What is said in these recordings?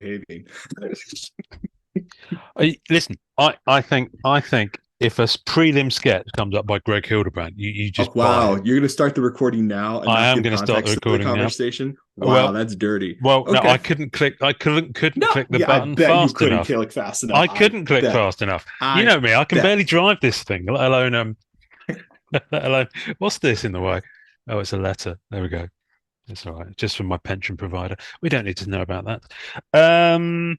behaving. Listen, I think if a prelim sketch comes up by Greg Hildebrand, you Oh, just buy wow. it. You're going to start the recording now and I not am give going to start the context to the recording now. conversation? Wow, Well, that's dirty. no, I Okay. couldn't click. I couldn't No, click the yeah, I button bet you fast couldn't enough. click fast enough. I I couldn't click bet. fast enough. You I know me. I can bet. barely drive this thing, let alone let alone what's this in the way? Oh, it's a letter. There we go. It's all right. Just from my pension provider. We don't need to know about that. Um,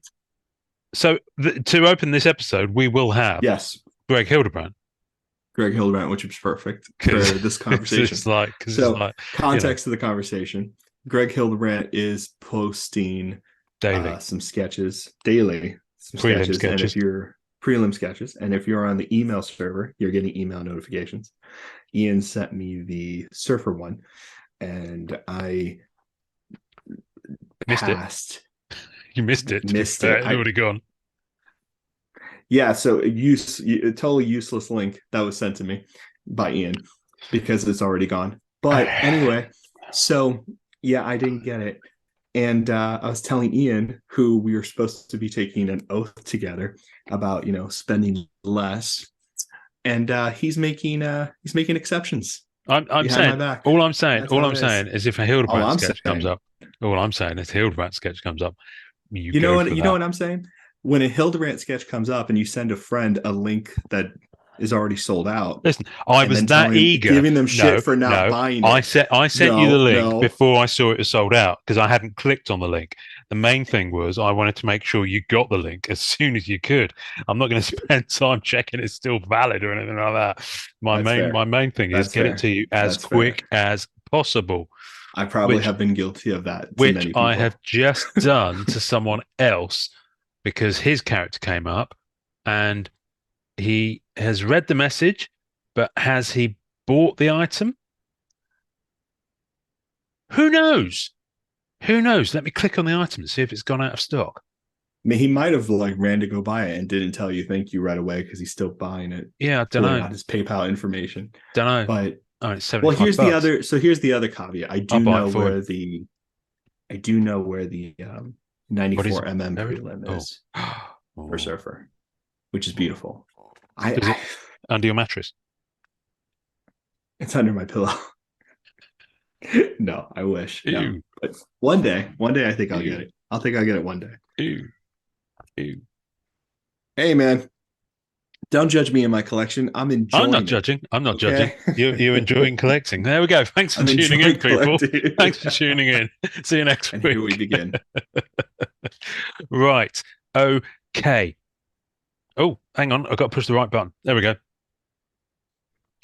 to open this episode, we will have Yes, Greg Hildebrand Greg Hildebrand, which is perfect because for this conversation. it's So, like context of the conversation: Greg Hildebrand is posting daily some sketches daily, some prelim sketches, and if sketches. you're prelim sketches, and if you're on the email server, you're getting email notifications. Ian sent me the surfer one, and I Missed it. passed, You missed it. To be missed fair, it. it had already gone. Yeah, so a totally useless link that was sent to me by Ian because it's already gone. But anyway, so yeah, I didn't get it. And I was telling Ian, who we were supposed to be taking an oath together about, spending less, and he's making exceptions. I'm He had my saying back. all I'm saying That's all how I'm it is. saying is if a All Hildebrand I'm sketch comes saying. up, all I'm saying is Hildebrand sketch comes up, you You know go what? for You know that. what I'm saying? When a Hildebrand sketch comes up and you send a friend a link that is already sold out, Listen, I and was then that eager. giving them shit No, for not no. buying I it. set I sent you the No, link no, before I saw it was sold out because I hadn't clicked on the link. The main thing was I wanted to make sure you got the link as soon as you could. I'm not going to spend time checking it's still valid or anything like that. My that's main my fair. main thing is That's get it to fair. you as That's fair. quick as possible, I probably which have been guilty of that to which many I have people. just done to someone else because his character came up and he has read the message, but has he bought the item? Who knows? Who knows? Let me click on the item and see if it's gone out of stock. I mean, he might have like ran to go buy it and didn't tell you thank you right away because he's still buying it, Yeah, I don't filling know. out his PayPal information. Don't know. But Oh, it's well, 75 bucks. here's the other caveat. I'll buy it for him. I do know where the What is it? 94 Buried? prelim Oh. is for Oh. Surfer, which is Oh. beautiful. I, Is I it under your mattress? it's under my pillow. No, I wish. No. Ew. But one day I think I'll get Ew. it. I'll think I'll get it one day. Ew. Ew. Hey man, don't judge me in my collection. I'm I'm not enjoying it. judging. I'm not judging. Okay. You're enjoying collecting. There we go. Thanks for I'm tuning enjoying in, people. collecting. Thanks for tuning in. See you next And here we week. begin. Right. Okay. Oh, hang on. I've got to push the right button. There we go.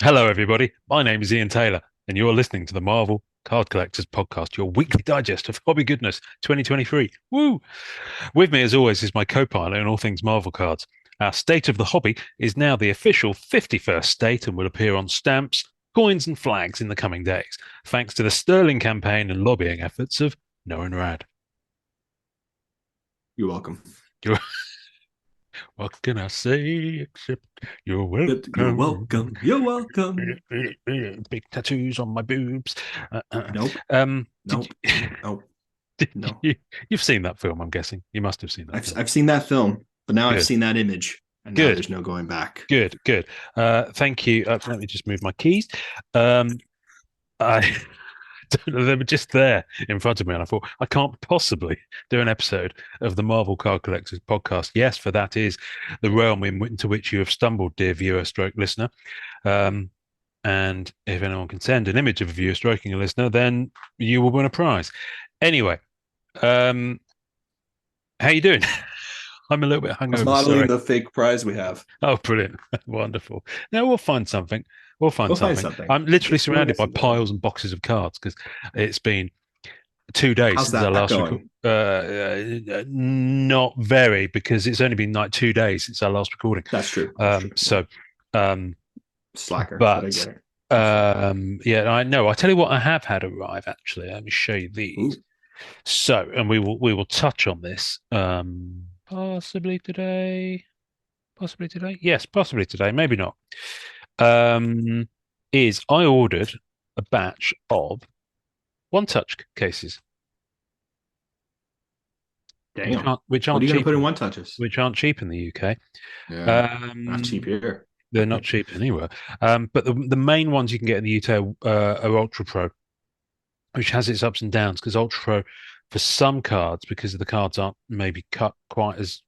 Hello, everybody. My name is Ian Taylor, and you're listening to the Marvel Card Collectors Podcast, your weekly digest of hobby goodness 2023. Woo! With me, as always, is my co pilot in all things Marvel cards. Our State of the Hobby is now the official 51st state and will appear on stamps, coins, and flags in the coming days, thanks to the sterling campaign and lobbying efforts of Noah and Rad. You're welcome. You're, what can I say except you're You're welcome? welcome. You're welcome. Big tattoos on my boobs. Nope. Did Nope. you, Nope. did No. you've seen that film? I'm guessing you must have seen that film. I've seen that film, but now I've Good, seen that image, and now good, there's no going back. good, good. Thank you. Let me just move my keys. Um, I don't know, they were just there in front of me, and I thought I can't possibly do an episode of the Marvel Card Collectors podcast. Yes, for that is the realm into which you have stumbled, dear viewer, stroke listener. Um, and if anyone can send an image of a viewer stroking a listener, then you will win a prize. Anyway, um, how you doing? I'm a little bit I was hungover. modeling Sorry. the fake prize we have. Oh, brilliant. Wonderful. Now we'll find something. We'll find We'll find something. something. I'm literally We'll surrounded get by something. piles and boxes of cards because it's been 2 days How's since I that last recorded. going? Not very because it's only been like 2 days since our last recording. That's true. That's true. Yeah. So, um, Slacker, but I but get it. Absolutely. yeah, I know. I tell you what, I have had arrive actually. Let me show you these. Ooh. So, and we will touch on this possibly today. Possibly today. Yes, possibly today. Maybe not. Um, is I ordered a batch of one touch cases. Damn. which What are aren't you gonna cheap put in one touches? in the UK. Yeah, not cheap Um, here. they're not cheap anywhere. But the main ones you can get in the UK are Ultra Pro, which has its ups and downs because Ultra Pro, for some cards, because the cards aren't maybe cut quite as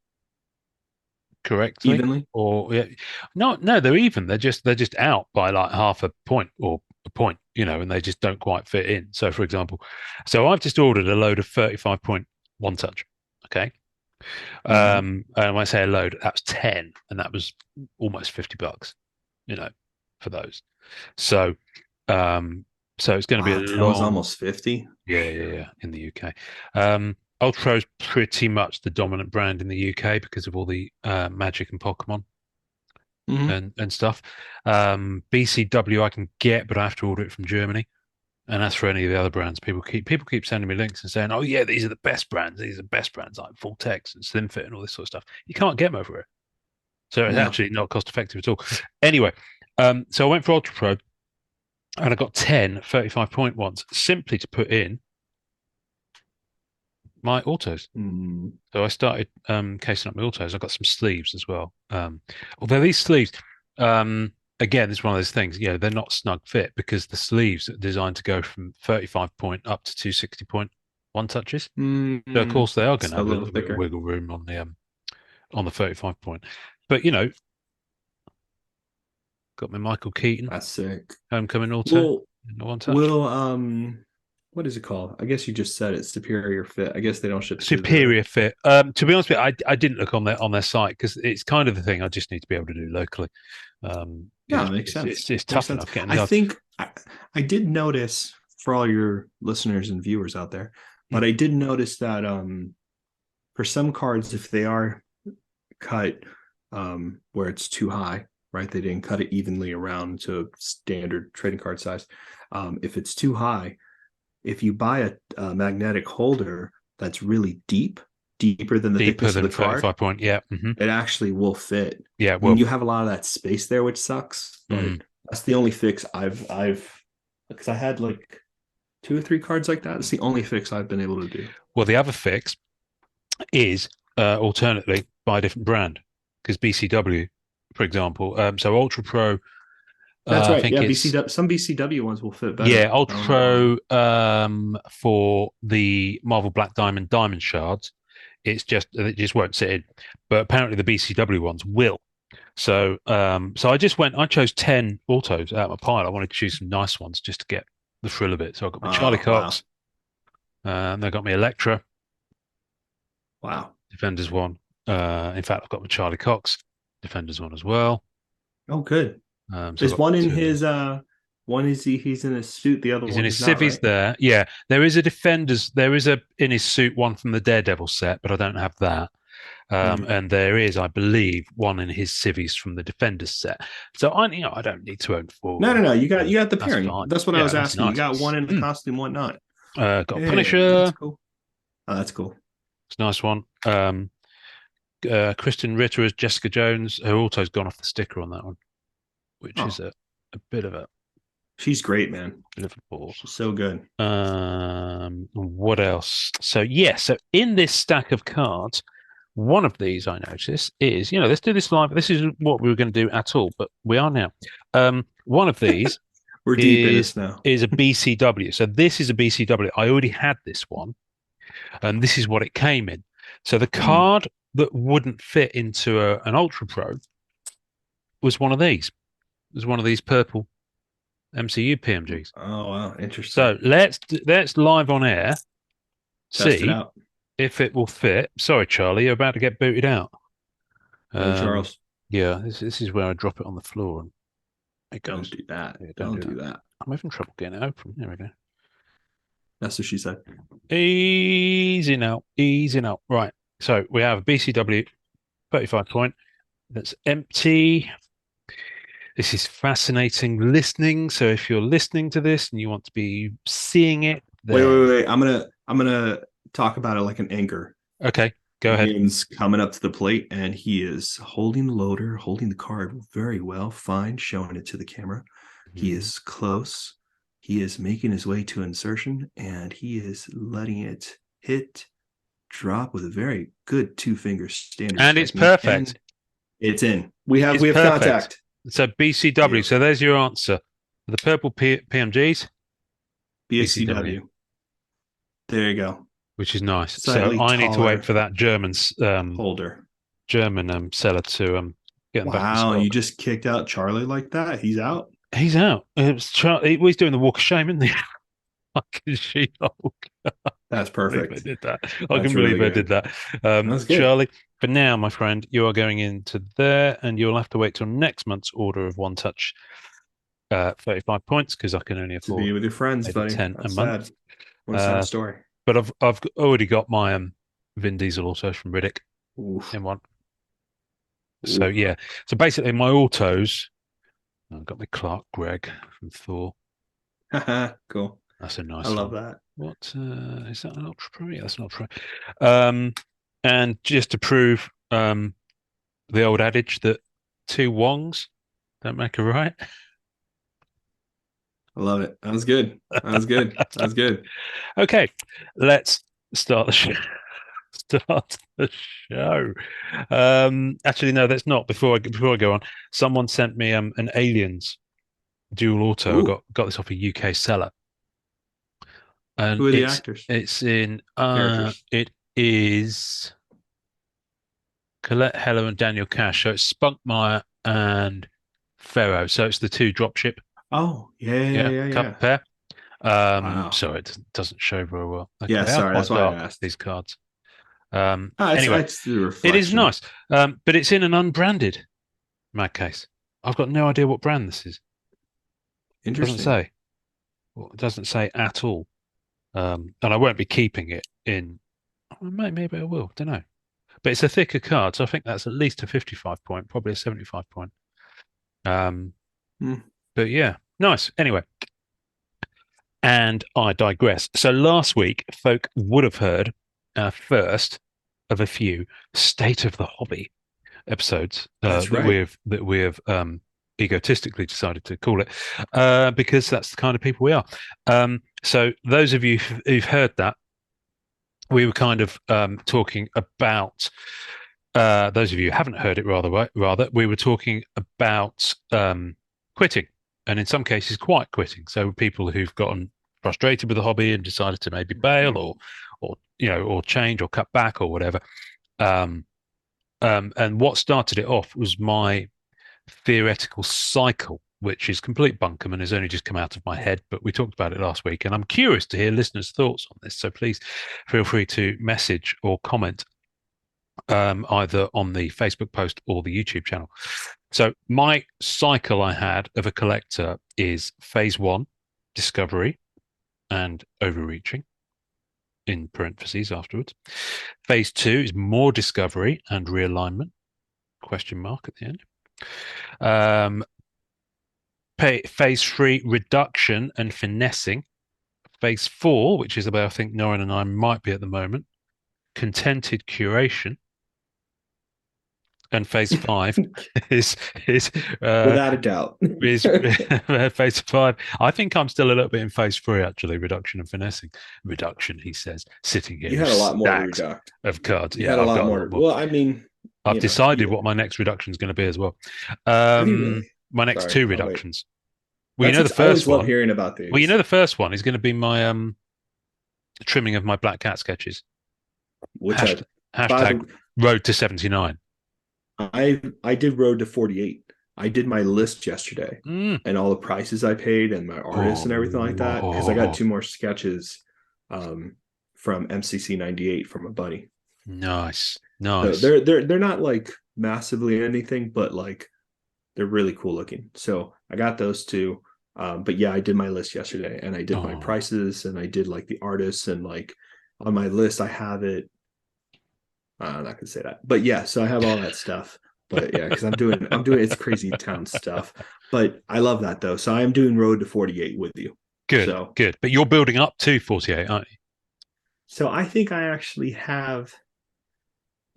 correctly, Evenly. or yeah, no, they're even. They're just out by like half a point or a point, and they just don't quite fit in. So, for example, I've just ordered a load of 35-point one touch. Okay. Hmm. And when I say a load, that's 10, and that was almost $50, you know, for those. So, um, it's going to be a Wow, 10 was long, almost 50. yeah, in the UK. Ultra is pretty much the dominant brand in the UK because of all the Magic and Pokemon Hmm. and stuff. BCW I can get, but I have to order it from Germany. And as for any of the other brands, people keep sending me links and saying, "Oh yeah, these are the best brands. These are the best brands like Full Text and Slim Fit and all this sort of stuff." You can't get them over here, so it's No. actually not cost effective at all. Anyway, so I went for Ultra Pro and I got 10 35-point ones simply to put in my autos. Mm. So I started casing up my autos. I got some sleeves as well. Although these sleeves, again, it's one of those things. They're not snug fit because the sleeves are designed to go from 35-point up to 260-point one touches. So of Mm. course they are going to So a have a little little bit of thicker. wiggle room on the 35-point. But got my Michael Keaton That's sick. homecoming auto Well, in the one touch. will what is it called? I guess you just said it, superior fit. I guess they don't ship to the. Superior fit. To be honest with you, I didn't look on their site because it's kind of the thing I just need to be able to do locally. Yeah, Because it makes it's, sense. it's it's Makes tough sense. enough getting the I cards. think I did notice for all your listeners and viewers out there, Hmm. but I did notice that for some cards, if they are cut where it's too high, right? They didn't cut it evenly around to standard trading card size. If it's too high, if you buy a magnetic holder that's really deep, deeper than the Deeper thickness of than the card, 35-point. Yeah. it actually will fit. Yeah. I mean, Well. you have a lot of that space there, which sucks, but Mm. that's the only fix I've because I had like two or three cards like that. It's the only fix I've been able to do. Well, the other fix is alternately buy a different brand because BCW, for example. So Ultra Pro, That's I right. think Yeah, it's BCW. Some BCW ones will fit yeah, better. I Ultra don't know why. Pro for the Marvel Black Diamond shards. It just won't sit in, but apparently the BCW ones will. So I chose 10 autos out of my pile. I wanted to choose some nice ones just to get the thrill of it. So I got my Charlie Oh wow, Cox, and I got my Electra wow. Defenders one. In fact, I've got my Charlie Cox Defenders one as well. Oh good. So I've Is got one in two of them. his one is he's in his suit, the other He's in one his he's not, civvies right? there. Yeah, there is a Defenders. There is a in his suit one from the Daredevil set, but I don't have that. Hmm. And there is, I believe, one in his civvies from the Defenders set. So I don't need to own four of No, no, them. no. You got the That's pairing. fine. That's what I Yeah, was that's asking. You nice. got one in the Mm. costume, one not. Got a Hey, that's Punisher. cool. Oh, that's cool. It's a nice one. Kristen Ritter as Jessica Jones. Her auto's gone off the sticker on that one, which is Oh, a bit of a she's great, man. bit of a bore. She's so good. What else? So in this stack of cards, one of these I notice is, let's do this live. This is what we were going to do at all, but we are now. One of these We're deep in is this now. is a BCW. So this is a BCW. I already had this one, and this is what it came in. So the Hmm. card that wouldn't fit into an Ultra Pro was one of these. It was one of these purple MCU PMGs. Oh wow, interesting. So let's live on air Test it see out. if it will fit. Sorry, Charlie, you're about to get booted out. No, Um, Charles, yeah, this is where I drop it on the floor and it don't goes. do that. Yeah, don't Don't do do that. that. I'm having trouble getting it open. There we go. That's what she said. Easy now, easy now. Right. So we have a BCW 35-point that's empty. This is fascinating listening. So if you're listening to this and you want to be seeing it, Wait, wait, then wait. I'm gonna talk about it like an anchor. okay, go ahead. Ian's coming up to the plate and he is holding the loader, holding the card very well, fine, showing it to the camera. He Mhm. is close. He is making his way to insertion and he is letting it hit, drop with a very good two finger standards And it's technique, perfect. and it's in. We have It's we have perfect. contact. So BCW. So Beautiful. there's your answer. The purple PMGs, BCW, BCW. There you go. which is nice. So Slightly I need to wait taller for that holder. German seller to get them back in Wow, you stock. just kicked out Charlie like that? He's out? He's out. He's doing the walk of shame, isn't he? Fucking She-Hulk. That's Believe I perfect. did that. I can That's believe really I did good. that. That's good. Charlie, for now, my friend, you are going into there, and you'll have to wait till next month's order of One Touch 35 points because I can only To afford be with your friends, maybe buddy. 10 a That's month. sad. What a sad Uh, story. but I've already got my Vin Diesel also from Riddick Oof. in one. So Oof. yeah. So basically, my autos. I've got my Clark Gregg from Thor. Cool. That's a I nice love one. that. What is that an Ultra Pro? Yeah, that's an Ultra Pro. And just to prove the old adage that two Wongs don't make a right. I love it. That was good. That was good. That was good. Okay, let's start the show. Start the show. Actually, no, that's not. Before I go on, someone sent me an Aliens dual auto. I Ooh, got this off a UK seller, and who are the it's actors? it's in Characters. it is Colette Heller and Daniel Cash. So it's Spunkmeyer and Ferro. So it's the two dropship, Oh, yeah, yeah, yeah, yeah, couple yeah. pair. Wow. So it doesn't show very well. Okay, Yeah, they are sorry. That's quite why I dark, asked. these cards. It's Anyway, it's the it is reflection. nice, but it's in an unbranded mag case. I've got no idea what brand this is. Doesn't Interesting. say. Well, it doesn't say at all. And I won't be keeping it in. Well, maybe I will. Don't know. But it's a thicker card, so I think that's at least a 55 point, probably a 75 point. Um, Hmm. but yeah, nice. Anyway, and I digress. So last week, folk would have heard our first of a few State of the Hobby episodes That's right. that we have egotistically decided to call it because that's the kind of people we are. So those of you who've heard that, we were kind of talking about. Those of you who haven't heard it, rather, we were talking about quitting, and in some cases, quite quitting. So people who've gotten frustrated with the hobby and decided to maybe bail, or or change, or cut back, or whatever. Um, and what started it off was my theoretical cycle, which is complete bunkum and has only just come out of my head. But we talked about it last week, and I'm curious to hear listeners' thoughts on this. So please feel free to message or comment either on the Facebook post or the YouTube channel. So my cycle I had of a collector is phase one, discovery and overreaching, in parentheses afterwards. Phase two is more discovery and realignment, question mark at the end. Phase three, reduction and finessing. Phase four, which is about I think Norrin and I might be at the moment, contented curation. And phase five is is uh, Without a doubt. is phase five. I think I'm still a little bit in phase three, actually, reduction and finessing. Reduction, he says, sitting here You with had a lot more to stacks reduct. of cards. You had Yeah, a I've lot got a more. lot more. Well, I mean, I've decided what my next reduction is going to be as well. have you really? My next Sorry, two I'll wait. reductions. Well, you know the I always first love one. hearing about Well, you know these. the first one is going to be my trimming of my black cat sketches. Which I, Hashtag, by hashtag the road to 79. I did Road to 48. I did my list yesterday Mm. and all the prices I paid and my artists and everything like that because I got Oh, two more sketches um, from MCC 98 from a buddy. nice, So nice. they're not like massively anything, but like they're really cool looking. So I got those two. But yeah, I did my list yesterday and I did my Oh, prices and I did like the artists and like on my list I have it. I'm not gonna say that, but yeah, so I have all that stuff. But yeah, because I'm doing it's crazy town stuff. But I love that though. So I am doing Road to 48 with you. good, So good. But you're building up to 48, aren't so I think I actually have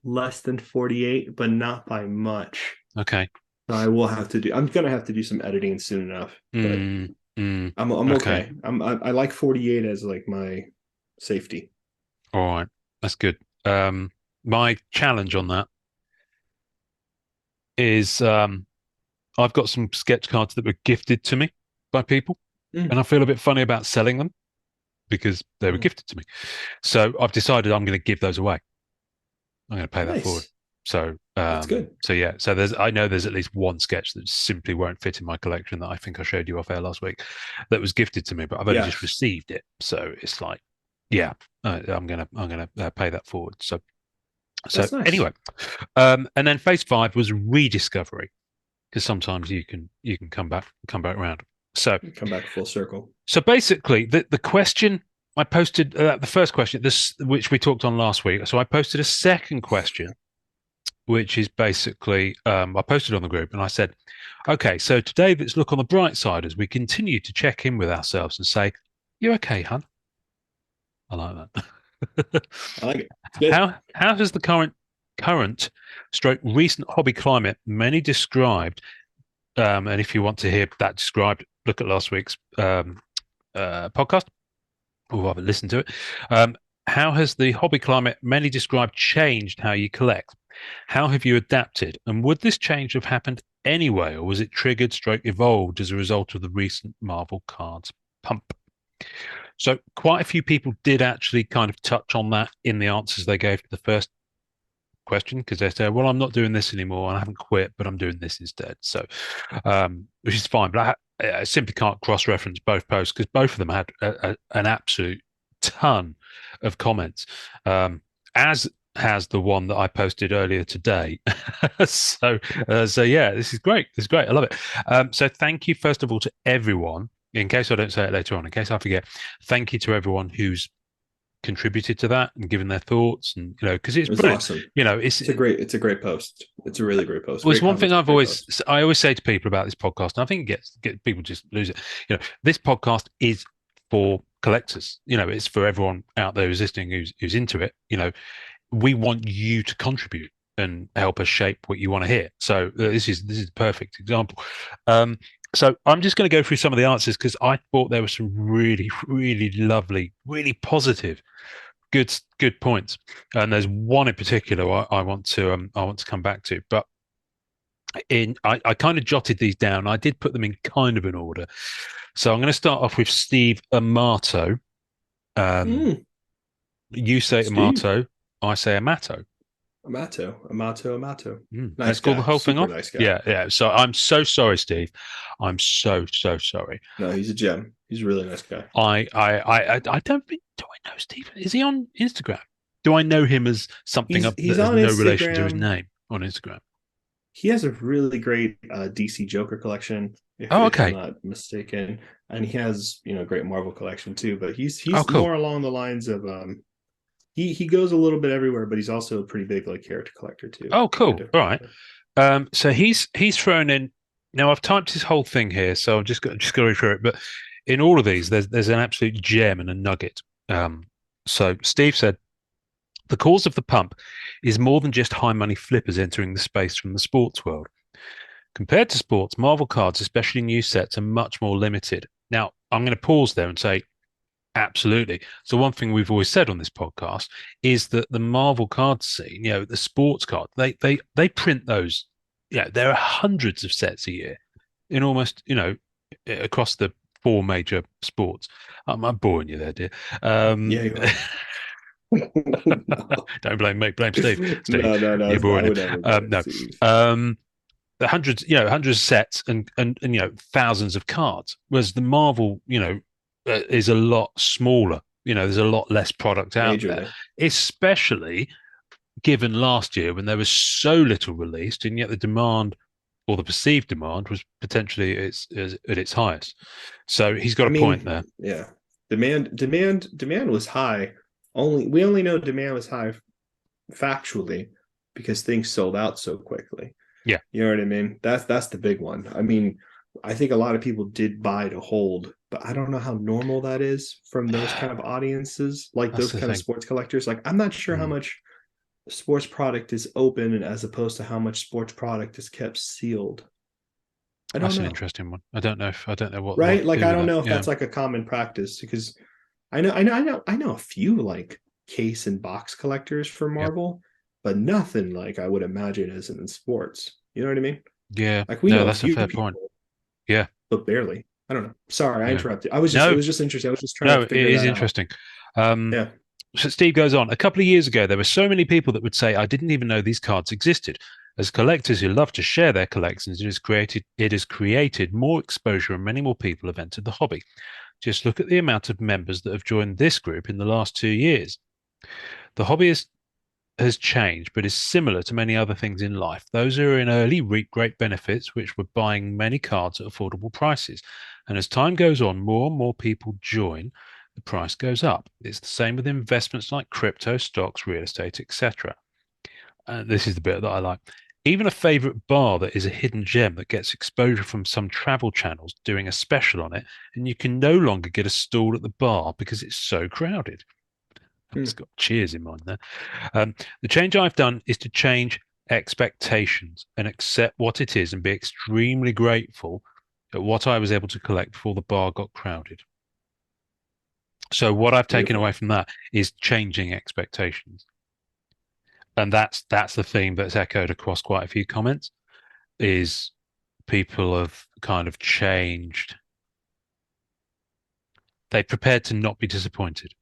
less than 48, but not by much. you? Okay. So I will have to do. I'm gonna have to do some editing soon enough, but Mm, mm, I'm okay. okay. I like 48 as like my safety. All right. That's good. My challenge on that is I've got some sketch cards that were gifted to me by people, Mm, and I feel a bit funny about selling them because they were mm. gifted to me. So I've decided I'm going to give those away. I'm going to pay that forward. Nice. So, That's good. so yeah. So I know there's at least one sketch that simply won't fit in my collection that I think I showed you off air last week, that was gifted to me, but I've only just Yes. received it. So it's like, yeah, I'm gonna pay that forward. So That's nice. anyway, and then phase five was rediscovery because sometimes you can come back around. So Come back full circle. so basically, the question I posted, the first question, this which we talked on last week. So I posted a second question, which is basically I posted on the group and I said, okay, so today let's look on the bright side as we continue to check in with ourselves and say, you okay, hun? I like that. I like it. It's good. How has the current stroke recent hobby climate, many described, and if you want to hear that described, look at last week's podcast, or rather listen to it. How has the hobby climate, many described, changed how you collect? How have you adapted? And would this change have happened anyway, or was it triggered, stroke evolved as a result of the recent Marvel cards pump? So quite a few people did actually kind of touch on that in the answers they gave to the first question, because they said, well, I'm not doing this anymore and I haven't quit, but I'm doing this instead. So, which is fine. But I simply can't cross reference both posts because both of them had an absolute ton of comments, as has the one that I posted earlier today. So yeah, this is great. This is great. I love it. So thank you, first of all, to everyone. In case I don't say it later on, in case I forget, thank you to everyone who's contributed to that and given their thoughts, and because it's It was brilliant. awesome. It's It's a great post. It's a really great post. well, it's Great one thing comments, great post. I always say to people about this podcast, and I think it get people just lose it. This podcast is for collectors. It's for everyone out there who's listening, who's into it. We want you to contribute and help us shape what you want to hear. So this is the perfect example. So I'm just going to go through some of the answers because I thought there were some really, really lovely, really positive, good points. And there's one in particular I want to come back to, but I kind of jotted these down. I did put them in kind of an order. So I'm going to start off with Steve Amato. Um, Mm, you say Steve. Amato, I say Amato. Amato. Let's Nice call the guy. whole thing Super off. nice guy. Yeah, yeah. So I'm so sorry, Steve. I'm so sorry. No, he's a gem. He's a really nice guy. I don't think. Do I know Steve? Is he on Instagram? Do I know him as something He's that has on no relation to his Instagram. name on Instagram? He has a really great DC Joker collection, if Oh, if I'm okay. not mistaken, and he has great Marvel collection too. But he's Oh, he's cool. more along the lines of he goes a little bit everywhere, but he's also a pretty big like character collector too. Oh, Like a cool. All different right. character. So he's thrown in. Now I've typed his whole thing here, so I'm just going to read through it. But in all of these, there's an absolute gem and a nugget. So Steve said the cause of the pump is more than just high money flippers entering the space from the sports world. Compared to sports, Marvel cards, especially new sets, are much more limited. Now I'm going to pause there and say absolutely. So one thing we've always said on this podcast is that the Marvel card scene, the sports card, they print those. Yeah, there are hundreds of sets a year in almost, across the four major sports. I'm boring you there, dear. Yeah, you are. No, Don't blame me, blame Steve. Steve, no. you're I boring him. would never blame No, Steve. the hundreds of sets and thousands of cards, whereas the Marvel, is a lot smaller. There's a lot less product out there, Majorly. especially given last year when there was so little released, and yet the demand or the perceived demand was potentially at its highest. So he's got I a point mean, there. yeah. Demand was high. We only know demand was high factually because things sold out so quickly. Yeah, You know what I mean? That's the big one. I mean, I think a lot of people did buy to hold, but I don't know how normal that is from those kind of audiences, like that's those the kind of thing. sports collectors. Like, I'm not sure how Mm. much sports product is open and as opposed to how much sports product is kept sealed. I don't That's an know. interesting one. I don't know what Right? to Like do I with don't that. know if Yeah. that's like a common practice because I know a few like case and box collectors for Yeah. Marvel, but nothing like I would imagine as in sports. You know what I mean? Yeah. Like we No, know a that's a few fair point. people, Yeah. but barely. I don't know. Sorry, I Yeah. interrupted. I was just it No, was just interesting. I was just trying no, to it figure is that out. interesting. Um, Yeah. so Steve goes on. A couple of years ago, there were so many people that would say, "I didn't even know these cards existed." As collectors who love to share their collections, it has created more exposure, and many more people have entered the hobby. Just look at the amount of members that have joined this group in the last 2 years. The hobby has changed, but is similar to many other things in life. Those who are in early reap great benefits, which were buying many cards at affordable prices. And as time goes on, more and more people join, the price goes up. It's the same with investments like crypto, stocks, real estate, etc. And this is the bit that I like. Even a favorite bar that is a hidden gem that gets exposure from some travel channels doing a special on it, and you can no longer get a stall at the bar because it's so crowded. Hmm. It's got cheers in mind there. The change I've done is to change expectations and accept what it is and be extremely grateful at what I was able to collect before the bar got crowded. So what I've taken Beautiful. away from that is changing expectations. And that's the theme that's echoed across quite a few comments is people have kind of changed. They're prepared to not be disappointed.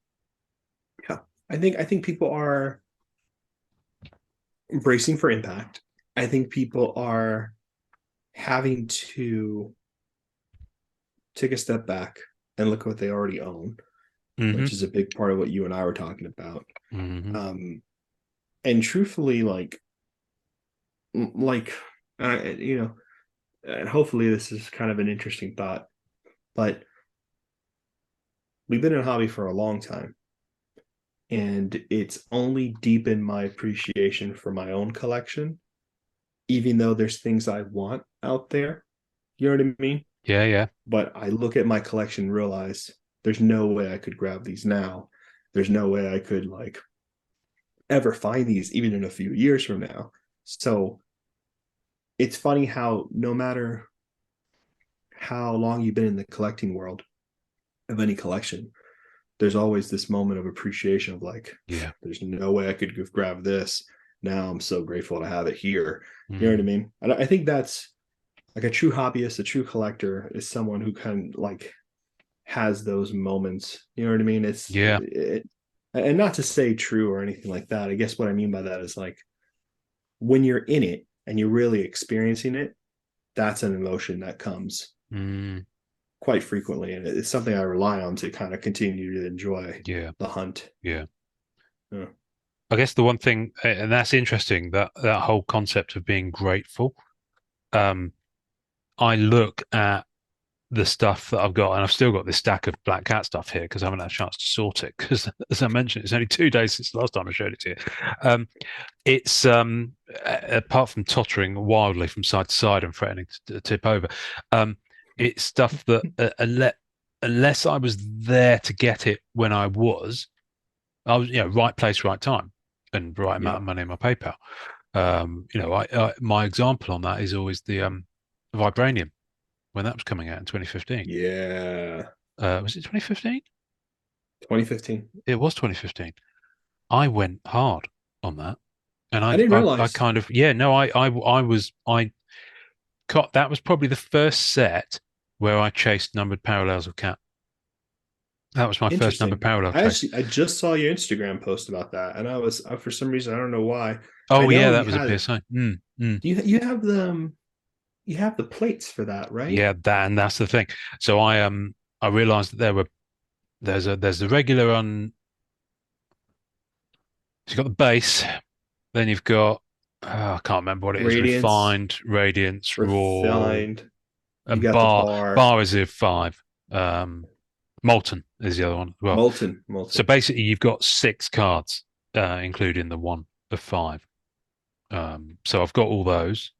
Yeah. I think people are bracing for impact. I think people are having to take a step back and look at what they already own, Hmm. which is a big part of what you and I were talking about. Hmm. Um, and truthfully, like, you know, and hopefully this is kind of an interesting thought, but we've been in a hobby for a long time, and it's only deepened my appreciation for my own collection, even though there's things I want out there. You know what I mean? Yeah, yeah. But I look at my collection and realize there's no way I could grab these now. There's no way I could like ever find these even in a few years from now. So it's funny how no matter how long you've been in the collecting world of any collection, there's always this moment of appreciation of like, Yeah. there's no way I could grab this. Now I'm so grateful to have it here. You know what I Mm. mean? And I think that's like a true hobbyist, a true collector is someone who kind of like has those moments. You know what I mean? Yeah. And not to say true or anything like that. I guess what I mean by that is like when you're in it and you're really experiencing it, that's an emotion that comes Mm. quite frequently, and it's something I rely on to kind of continue to enjoy Yeah. the hunt. Yeah. Yeah. I guess the one thing, and that's interesting, that whole concept of being grateful. Um, I look at the stuff that I've got, and I've still got this stack of Black Cat stuff here because I haven't had a chance to sort it. Because, as I mentioned, it's only 2 days since the last time I showed it to you. Um, it's apart from tottering wildly from side to side and threatening to tip over, um, it's stuff that unless I was there to get it when I was, right place, right time, and right amount Yeah. of money in my PayPal. My example on that is always the Vibranium when that was coming out in 2015. Yeah. Was it 2015? 2015. It was 2015. I went hard on that, and I didn't I realize. kind of no, I got that was probably the first set where I chased numbered parallels of Cat. That was my first numbered Interesting. parallel chase. I just saw your Instagram post about that, and I was for some reason I don't know why. I Oh yeah, know that you was a had PSA. Mm, mm. you have you have the plates for that, right? Yeah, that's the thing. So I realized that there's the regular on. You've got the base, then you've got I can't remember what it is. Radiance, Refined, Radiance, Raw, refined. You and got the Bar. bar, Bar is a five. Molten is the other one as well. So molten. basically, you've got 6 cards, including the one of five. So I've got all those,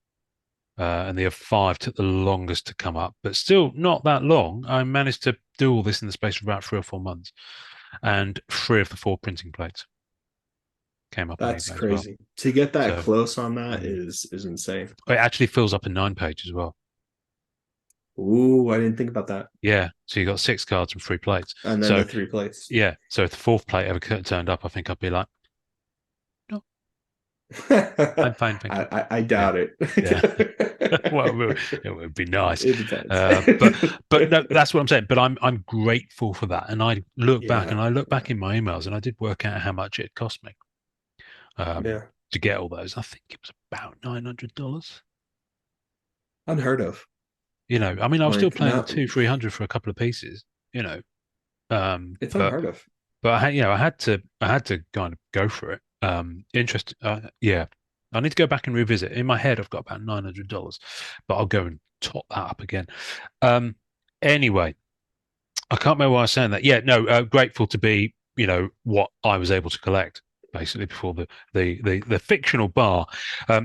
and the of five took the longest to come up, but still not that long. I managed to do all this in the space of about 3 or 4 months, and 3 of the 4 printing plates came up on That's eBay as well. crazy. To get that So close on that mm, is insane. it actually fills up a 9 page as well. Ooh, I didn't think about that. Yeah, so you got six cards and three plates. And then So the three plates. yeah, so if the fourth plate ever turned up, I think I'd be like, no, I'm I, fine, thank you. I Yeah, doubt it. yeah. Well, it would be nice. It depends. But no, that's what I'm saying. But I'm grateful for that. And Yeah, I look yeah, back in my emails, and I did work out how much it cost me um, yeah. to get all those. I think it was about $900. Unheard of. I mean, I was still Like paying now, two, 300 for a couple of pieces. You know, um, it's but unheard of. but I had to kind of go for it. Interest, yeah. I need to go back and revisit. In my head, I've got about $900, but I'll go and top that up again. Um, anyway, I can't remember why I was saying that. Yeah, no, grateful to be, what I was able to collect basically before the fictional bar,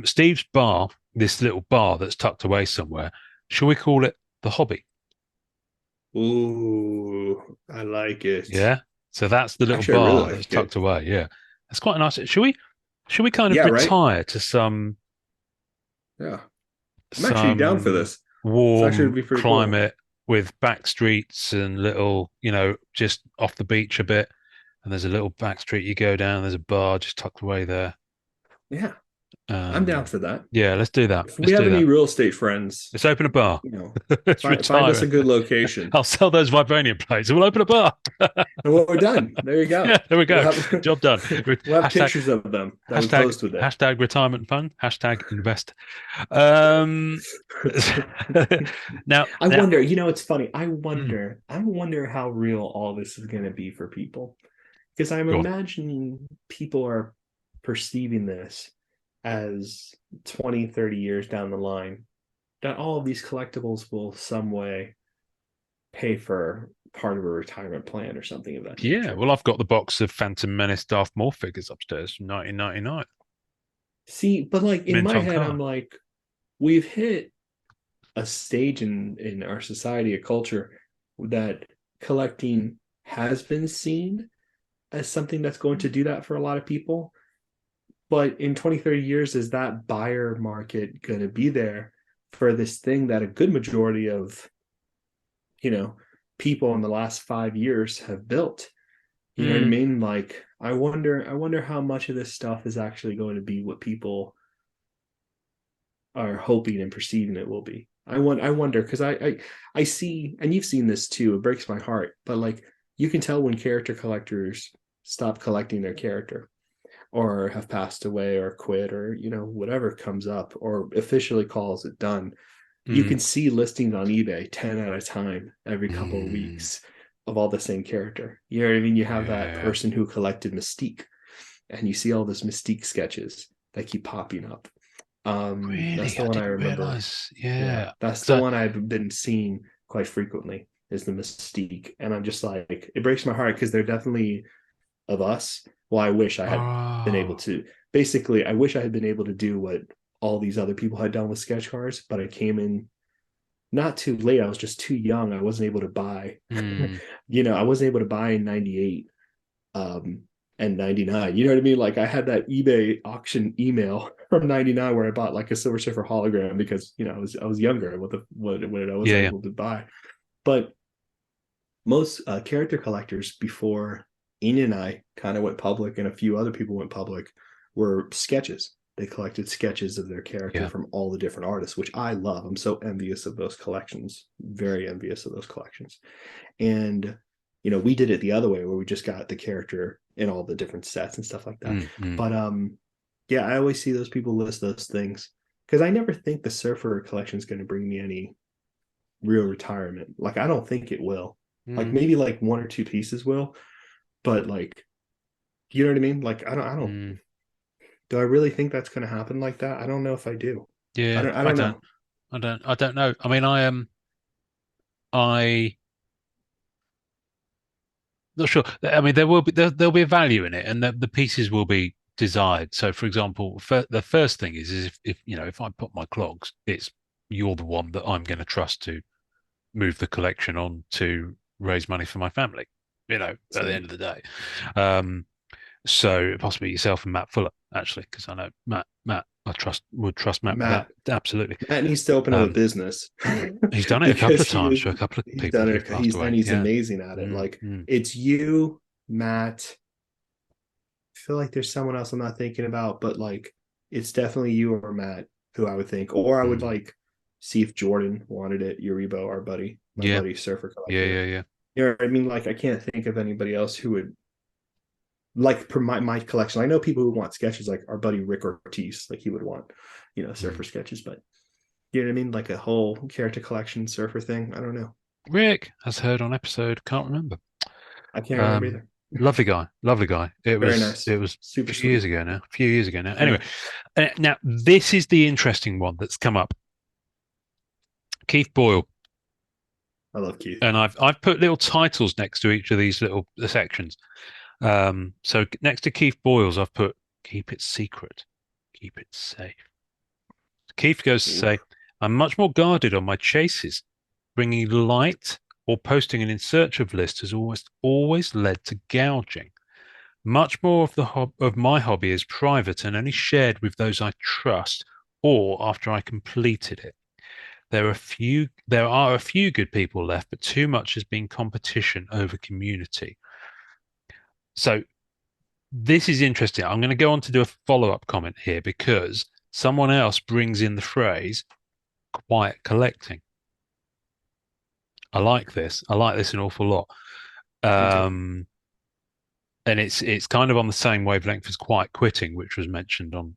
Steve's bar, this little bar that's tucked away somewhere. Shall we call it the hobby? Ooh, I like it. Yeah. So that's the little Actually, I really bar that's like it. tucked away. Yeah, that's quite nice. Should we kind of Yeah, right? retire to some Yeah. I'm actually down for some this. This actually would warm be pretty cool. climate with back streets and little, just off the beach a bit. And there's a little back street you go down. There's a bar just tucked away there. Yeah, I'm down Um, for that. yeah, let's do that. If we Let's have do any that. real estate friends, Let's open a bar. Let's find us retire. a good location. I'll sell those vibranium plates and we'll open a bar. And we're done. There you Yeah, go. there we We'll go. have Job done. we'll have Hashtag, pictures of them that we hashtag, post with it. hashtag retirement fund. Hashtag invest. Um, now, I now, wonder, it's funny. I mm, wonder, I wonder how real all this is going to be for people. Because I'm go on. imagining people are perceiving this as 20, 30 years down the line, that all of these collectibles will some way pay for part of a retirement plan or something of that Yeah, nature. well, I've got the box of Phantom Menace Darth Maul figures upstairs from 1999. See, but like in Mint my on head, I'm card. like, we've hit a stage in our society, a culture that collecting has been seen as something that's going to do that for a lot of people. But in 20, 30 years, is that buyer market going to be there for this thing that a good majority of, you know, people in the last 5 years have built? You know what I Mm, mean? Like, I wonder how much of this stuff is actually going to be what people are hoping and perceiving it will be. I wonder because I see, and you've seen this too. It breaks my heart, but like you can tell when character collectors stop collecting their character or have passed away or quit or whatever comes up or officially calls it done. You mm, can see listings on eBay 10 at a time every couple of mm. weeks of all the same character. You know what I mean? You have that Yeah. person who collected Mystique and you see all those Mystique sketches that keep popping up. That's Really? the I one I didn't remember. realize. Yeah, Yeah. that's the Because one I've been seeing quite frequently is the Mystique. And I'm just like, it breaks my heart because they're definitely of us. Well, I wish I had been able oh, to. Basically, I wish I had been able to do what all these other people had done with sketch cards, but I came in not too late. I was just too young. I wasn't able to buy. mm, I wasn't able to buy in 98 um, and 99. You know what I mean? Like I had that eBay auction email from 99 where I bought like a Silver Surfer hologram because, I was younger when I was yeah, yeah. able to buy. But most character collectors before Ian and I kind of went public and a few other people went public were sketches. They collected sketches of their character Yeah. from all the different artists, which I love. I'm so envious of those collections, very envious of those collections. And, we did it the other way where we just got the character in all the different sets and stuff like that. Mm, mm, But yeah, I always see those people list those things because I never think the Surfer collection is going to bring me any real retirement. Like I don't think it will. Like mm, maybe like one or two pieces will, but like you know what I mean? Like I don't mm. do I really think that's gonna happen like that? I don't know if I do. I Yeah, don't I I don't don't. know. I don't know. I mean, I not sure. I mean, there'll be a value in it, and the pieces will be desired. So, for example, the first thing is if I put my clogs, it's you're the one that I'm going to trust to move the collection on to raise money for my family. At the end Same. of the day. Um, So possibly yourself and Matt Fuller, actually, because I know Matt, would trust Matt with that. Matt Absolutely. Matt needs to open up a Um, business he's done it a couple because of times for a couple of he's people done who've it. passed And away. he's Yeah. amazing at it. Mm, Like mm. it's you, Matt. I feel like there's someone else I'm not thinking about, but like it's definitely you or Matt who I would think, or I would Mm. like see if Jordan wanted it. Yuribo, our buddy, my Yeah. buddy, surfer Yeah. collector. Yeah. Yeah. You know what I mean? Like I can't think of anybody else who would like for my collection. I know people who want sketches, like our buddy Rick Ortiz, like he would want, Mm. surfer sketches, but you know what I mean? Like a whole character collection surfer thing. I don't know. Rick has heard on episode. Can't remember. I can't remember Um, either. lovely guy. Lovely guy. It Very was. nice. It was a Super few years sweet. ago now. A few years ago now. I Anyway, know. now this is the interesting one that's come up. Keith Boyle. I love Keith. And I've put little titles next to each of these little sections. So next to Keith Boyle's, I've put keep it secret, keep it safe. Keith goes to say, Oof. I'm much more guarded on my chases. Bringing light or posting an in search of list has always led to gouging. Much more of of my hobby is private and only shared with those I trust or after I completed it. There are a few good people left, but too much has been competition over community. So this is interesting. I'm going to go on to do a follow-up comment here because someone else brings in the phrase quiet collecting. I like this. I like this an awful lot. Me too. Um, and it's kind of on the same wavelength as quiet quitting, which was mentioned on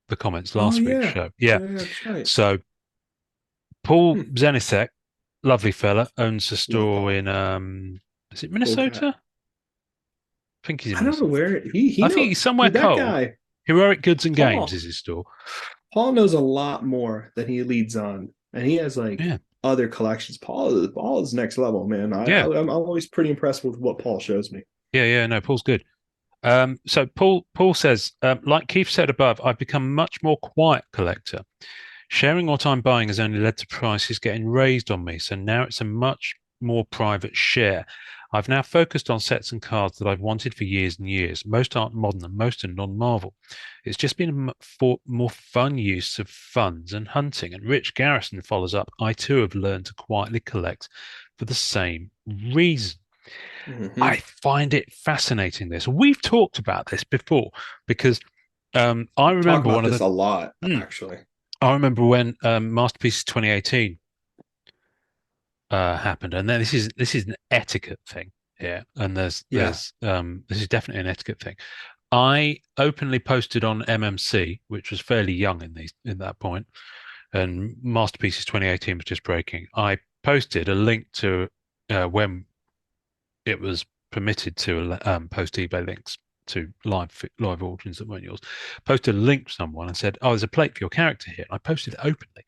the comments Oh last week's yeah. show. Yeah. Yeah, that's right. So Paul Hmm. Zenisek, lovely fella, owns a Love store Paul. in is it Cool cat. Minnesota? I think he's in I don't know Minnesota. where he I think know he's somewhere dude, that cold. guy, Heroic Goods and Games Paul. is his store. Paul knows a lot more than he leads on. And he has like Yeah. other collections. Paul is next level, man. Yeah. I'm always pretty impressed with what Paul shows me. Yeah. Yeah. No, Paul's good. So Paul says, like Keith said above, I've become much more quiet collector. Sharing what I'm buying has only led to prices getting raised on me, so now it's a much more private share. I've now focused on sets and cards that I've wanted for years and years. Most aren't modern and most are non-Marvel. It's just been for more fun use of funds and hunting. And Rich Garrison follows up, I too have learned to quietly collect for the same reason. I Mm-hmm. find it fascinating. This we've talked about this before because I Talk remember about one of this the. a lot, Hmm, actually. I remember when Masterpieces 2018 happened, and then this is an etiquette thing here, and Yeah. this is definitely an etiquette thing. I openly posted on MMC, which was fairly young in that point, and Masterpieces 2018 was just breaking. I posted a link to when it was permitted to post eBay links to live auctions that weren't yours. Posted a link to someone and said, "Oh, there's a plate for your character here." And I posted it openly.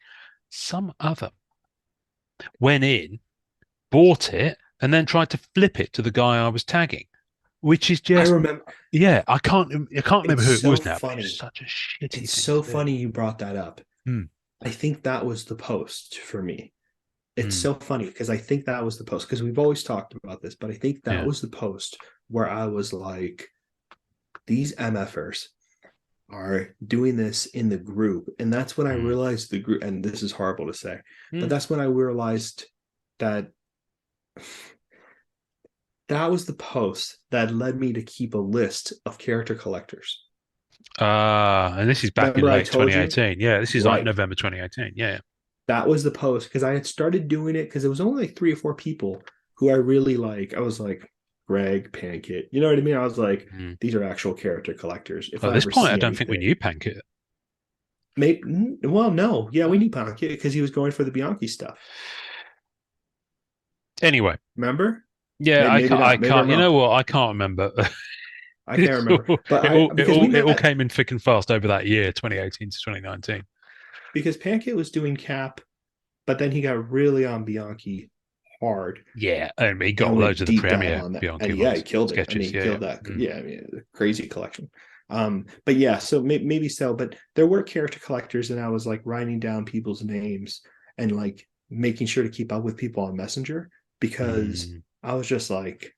Some other went in, bought it, and then tried to flip it to the guy I was tagging, which is I just remember yeah. I can't remember it's who it so was now, but it's funny. such a shitty It's thing so to do. funny you brought that up. Mm, I think that was the post for me. It's mm, so funny because I think that was the post because we've always talked about this, but I think that yeah. was the post where I was like, these MFers are doing this in the group. And that's when I Mm, realized the group, and this is horrible to say, but mm. that's when I realized that that was the post that led me to keep a list of character collectors. And this is back in Remember, I late told you? 2018. Yeah, this is like Right. November 2018. Yeah. That was the post because I had started doing it because it was only like 3 or 4 people who I really like. I was like, Greg, Pancake. You know what I mean? I was like, Mm. these are actual character collectors. If At I this ever point, I see don't think we anything, knew Pankit. maybe, well, no. Yeah, we knew Pancake because he was going for the Bianchi stuff. Anyway, Remember? yeah, Maybe, maybe I not. Maybe can't. I'm You wrong. know what? I can't remember. I can't remember. But because we It all met came in thick and fast over that year, 2018 to 2019. because Pancake was doing Cap, but then he got really on Bianchi hard Yeah, and he got and loads went of the deep dive Premiere on that. And Bianchi yeah, he ones, killed it. I mean, sketches. he Yeah, yeah. killed that. Mm, Yeah, I mean, crazy collection. But yeah, so maybe so. But there were character collectors, and I was like writing down people's names and like making sure to keep up with people on Messenger because mm, I was just like,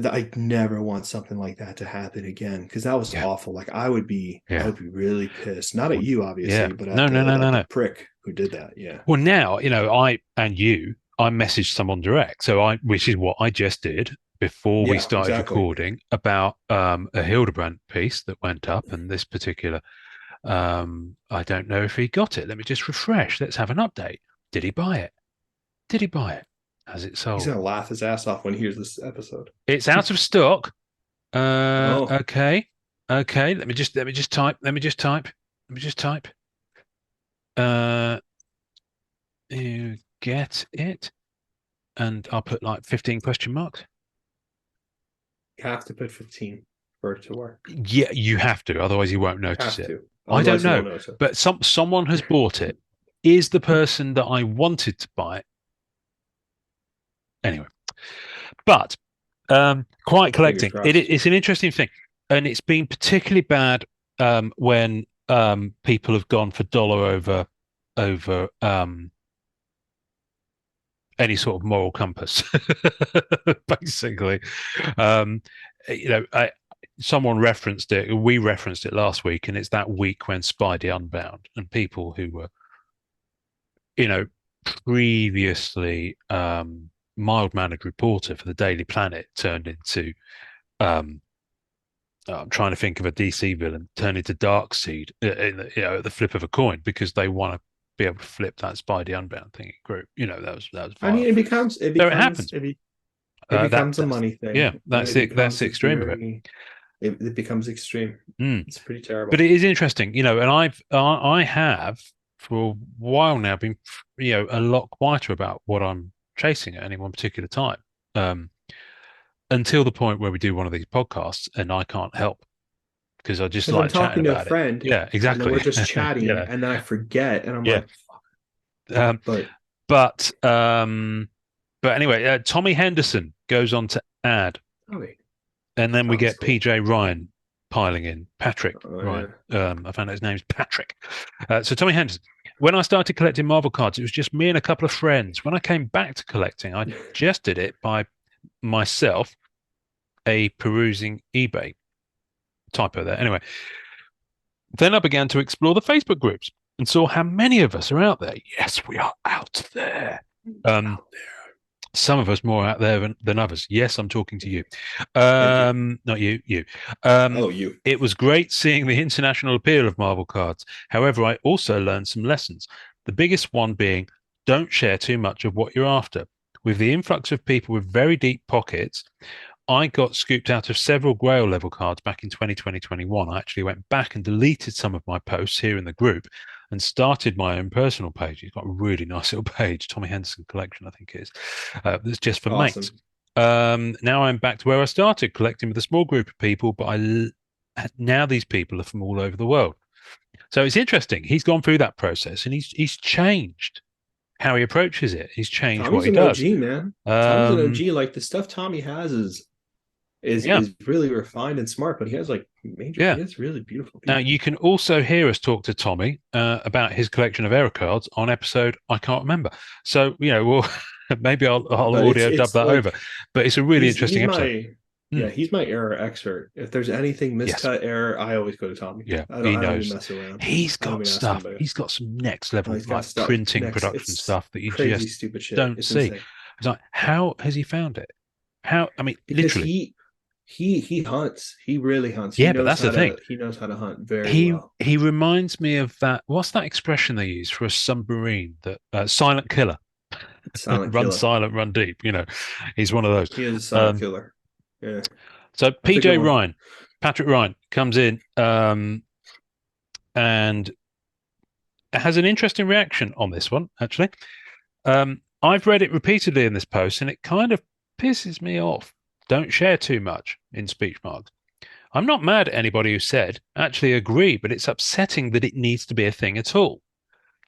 I never want something like that to happen again because that was Yeah, awful. Like I yeah, would be really pissed. Not at well, you, yeah. obviously, but No, at no, the no, no, no. prick who did that. Yeah. Well, now, I messaged someone direct. Which is what I just did before we Yeah, started exactly. recording about a Hildebrand piece that went up, and this particular, I don't know if he got it. Let me just refresh. Let's have an update. Did he buy it? Did he buy it? Has it He's sold? gonna laugh his ass off when he hears this episode. It's out of stock. Oh, Okay, okay. Let me just type. Let me just type. Let me just type. Uh, you get it, and I'll put like 15 question marks. you have to put 15 for it to work. Yeah, you have to, otherwise you won't notice Have it. to. I don't Otherwise, you know, won't notice it. but someone has bought it. Is the person that I wanted to buy it anyway? But quiet Fingers collecting, crossed. it's an interesting thing, and it's been particularly bad when people have gone for dollar over any sort of moral compass, basically. Um, Someone referenced it. We referenced it last week, and it's that week when Spidey Unbound and people who were, you know, previously mild-mannered reporter for the Daily Planet turned into um, I'm trying to think of a DC villain turned into Darkseid, at the flip of a coin because they want to be able to flip that Spidey Unbound thing in group. That was I vile. mean, it So it becomes happens. it That becomes a that's money yeah, thing, and that's it. That's the extreme of it. it becomes extreme. Mm. It's pretty But terrible. it is interesting, and I have for a while now been a lot quieter about what I'm chasing at any one particular time. Um, until the point where we do one of these podcasts and I can't help because I just Because I'm like chatting talking to a about it. friend, Yeah, and then exactly. we're just chatting, Yeah, and then I forget, and I'm yeah. like, fuck. Um, But but but anyway, Tommy Henderson goes on to add, oh wait, and then we Tommy's get cool. PJ Ryan piling in. Patrick Oh yeah. Ryan. I found out his name's Patrick. So Tommy Henderson. When I started collecting Marvel cards, it was just me and a couple of friends. When I came back to collecting, I just did it by myself, a perusing eBay typo there. Anyway, then I began to explore the Facebook groups and saw how many of us are out there. Yes, we are out there. Um, Out some of us more out there than others. Yes, I'm talking to you. there. And you. Not you, you. Um, Oh, you. it was great seeing the international appeal of Marvel cards. However, I also learned some lessons. The biggest one being don't share too much of what you're after. With the influx of people with very deep pockets, I got scooped out of several Grail level cards back in 2021. I actually went back and deleted some of my posts here in the group and started my own personal page. He's got a really nice little page, Tommy Henderson Collection, I think it is. That's just for mates. Awesome. Now I'm back to where I started, collecting with a small group of people, but now these people are from all over the world. So it's interesting. He's gone through that process and he's changed how he approaches it. He's changed what Tommy's he an does. OG, man. Tommy's an Um, OG. Like the stuff Tommy has is yeah, is really refined and smart, but he has like major. yeah. He has really beautiful Now, pieces. you can also hear us talk to Tommy about his collection of error cards on episode I can't remember. So, well, maybe I'll But audio dub it's that over. like But it's a really interesting he's episode. my Mm, yeah, he's my error expert. If there's anything yes, miscut error, I always go to Tommy. yeah, he I don't even knows. mess around. He's I don't got even ask stuff. anybody. He's got some next Oh, level he's got like stuff printing next. production It's stuff that you crazy just stupid shit. don't It's see. insane. It's like, how has he found it? How? I mean, Because literally. he hunts. He really hunts. Yeah, but that's the thing. He knows how to hunt very He well. he reminds me of that. What's that expression they use for a submarine? That silent killer. Silent Run killer. silent, run deep. He's one of those. He is a silent Um, killer. Yeah, so that's a good PJ one. Ryan, Patrick Ryan comes in and has an interesting reaction on this one, actually. I've read it repeatedly in this post and it kind of pisses me off. Don't share too much in speech marks. I'm not mad at anybody who said, actually agree, but it's upsetting that it needs to be a thing at all.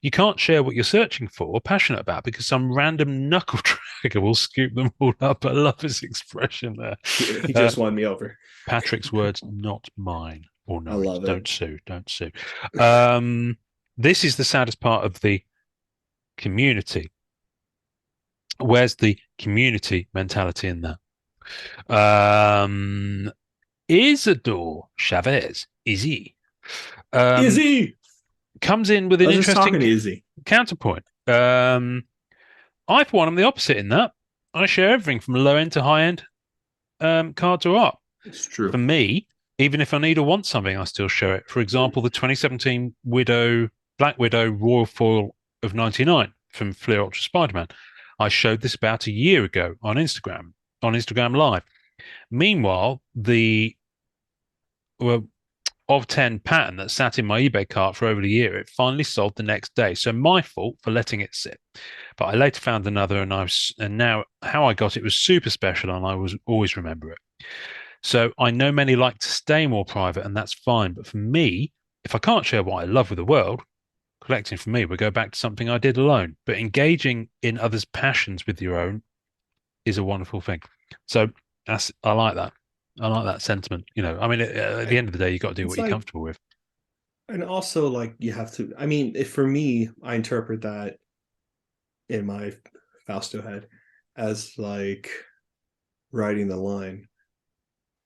You can't share what you're searching for or passionate about because some random knuckle dragger will scoop them all up. I love his expression there. He Uh, just won me over. Patrick's words, not mine. Or I no, it's love don't it. sue, don't sue. Um, this is the saddest part of the community. Where's the community mentality in that? Isidore Chavez, Izzy, um, Izzy. comes in with I an was just interesting talking to Izzy. counterpoint. I, for one, am the opposite in that I share everything from low end to high end cards or art. It's For true. me, even if I need or want something, I still show it. For example, the 2017 Black Widow Royal Foil of 99 from Fleer Ultra Spider-Man. I showed this about a year ago on Instagram Live. Meanwhile, the well, of 10 pattern that sat in my eBay cart for over a year, it finally sold the next day. So my fault for letting it sit. But I later found another, and now how I got it was super special, and I was always remember it. So I know many like to stay more private, and that's fine. But for me, if I can't share what I love with the world, collecting for me would go back to something I did alone. But engaging in others' passions with your own is a wonderful thing. So I like that. I like that sentiment. I mean, at the end of the day, you got to do It's what you're like, comfortable with. and also like you have to. I mean, if for me, I interpret that in my Fausto head as like riding the line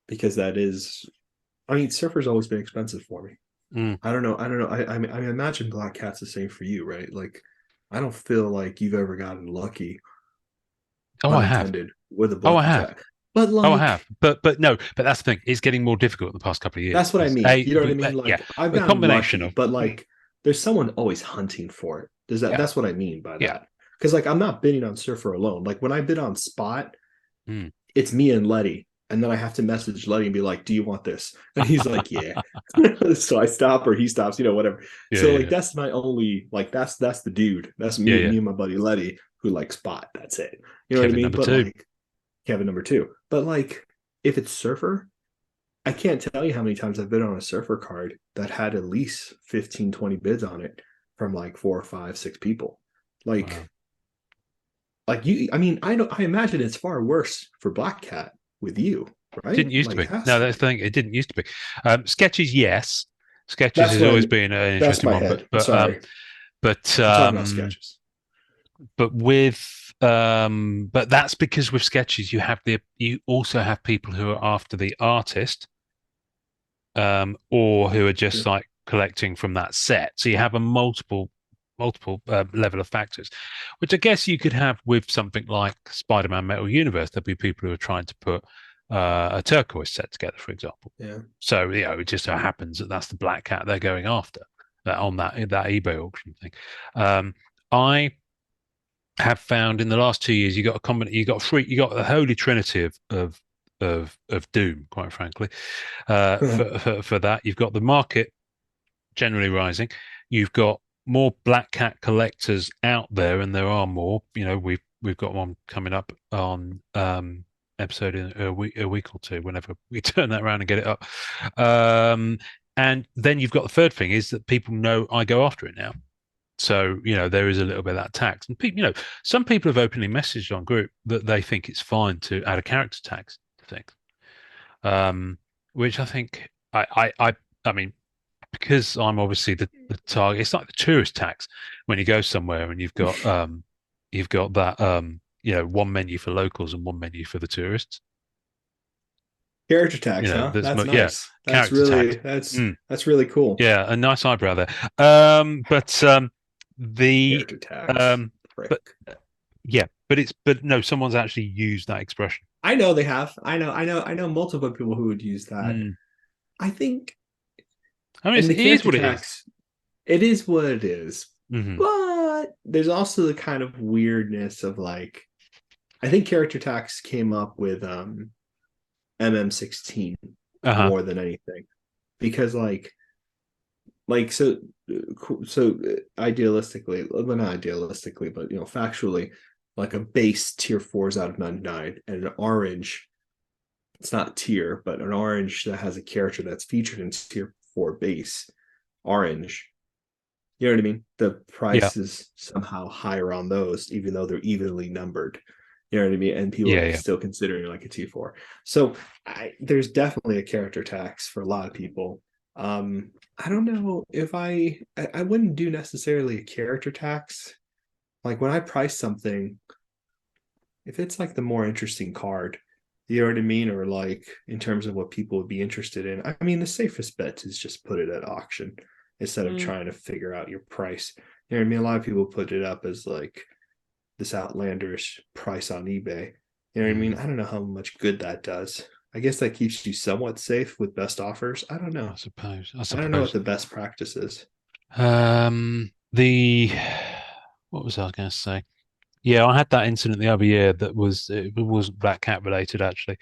because that is. I mean, surfer's always been expensive for me. Mm. I don't know. I don't know. I imagine Black Cat's the same for you, right? Like, I don't feel like you've ever gotten lucky, Oh, pun I have. intended, with a Oh, I Black have. Cat. But Oh, I have. like, But no. But that's the thing. It's getting more difficult in the past couple of years that's what I because mean. You know what I mean? yeah, Like, I've a gotten combination lucky, of but like, there's someone always hunting for it. Does that? yeah, That's what I mean by yeah. that. Because like, I'm not bidding on Surfer alone. Like when I bid on Spot, Mm. it's me and Letty. And then I have to message Letty and be like, "Do you want this?" And he's like, "Yeah." So I stop or he stops, whatever. Yeah, So yeah, like yeah, that's my only like that's the dude. That's yeah, me, yeah. me and my buddy Letty who like Spot. That's it. You know what I Kevin mean? number But two. like Kevin number two. But like if it's Surfer, I can't tell you how many times I've been on a Surfer card that had at least 15, 20 bids on it from like four or five, six people. Wow. Like you, I mean, I imagine it's far worse for Black Cat with you, right? Didn't used to Like it be. has No, to that's be. the thing. It didn't used to be. Sketches, yes. Sketches That's has always when been an that's interesting my one, head. I'm sorry. but I'm talking about sketches. with but that's because with sketches you also have people who are after the artist, or who are just True. like collecting from that set. So you have a multiple level of factors, which I guess you could have with something like Spider-Man Metal Universe. There'd be people who are trying to put a turquoise set together, for example. Yeah. So it just so happens that that's the Black Cat they're going after on that eBay auction thing. I have found in the last 2 years you got the holy trinity of doom, quite frankly. For that, you've got the market generally rising. You've got more Black Cat collectors out there, and there are more. We've got one coming up on episode in a week or two, whenever we turn that around and get it up. And then you've got the third thing is that people know I go after it now. So, there is a little bit of that tax. And people, some people have openly messaged on group that they think it's fine to add a character tax to things. Which I think I mean, because I'm obviously the target, it's like the tourist tax when you go somewhere and you've got that one menu for locals and one menu for the tourists. Character tax, huh? There's That's yeah, nice. That's character really tax. that's Mm, that's really cool. yeah, a nice eyebrow there. But the Character tax. um but Prick. yeah, but no, someone's actually used that expression. I know they have. I know multiple people who would use that. Mm. I think I mean, in it the is character what it is. tax, it is what it is. Hmm. But there's also the kind of weirdness of like I think character tax came up with MM16 Uh-huh. more than anything because so idealistically, well, not idealistically, but factually, like a base tier 4s out of 99 and an orange, it's not tier but an orange that has a character that's featured in tier 4 base orange, you know what I mean, the Yeah. price is somehow higher on those even though they're evenly numbered, you know what I mean, and people Yeah, are yeah. still considering like a T4. So there's definitely a character tax for a lot of people. I don't know if I wouldn't do necessarily a character tax. Like when I price something, if it's like the more interesting card, You know what I mean? Or like in terms of what people would be interested in. I mean, the safest bet is just put it at auction instead of Mm. trying to figure out your price. You know what I mean? A lot of people put it up as like this outlandish price on eBay. You know what I mean? Mm. I don't know how much good that does. I guess that keeps you somewhat safe with best offers. I don't I know. suppose. I I don't know what suppose. the best practice is. The what was I going to say? Yeah, I had that incident the other year that was it wasn't Black Cat related actually.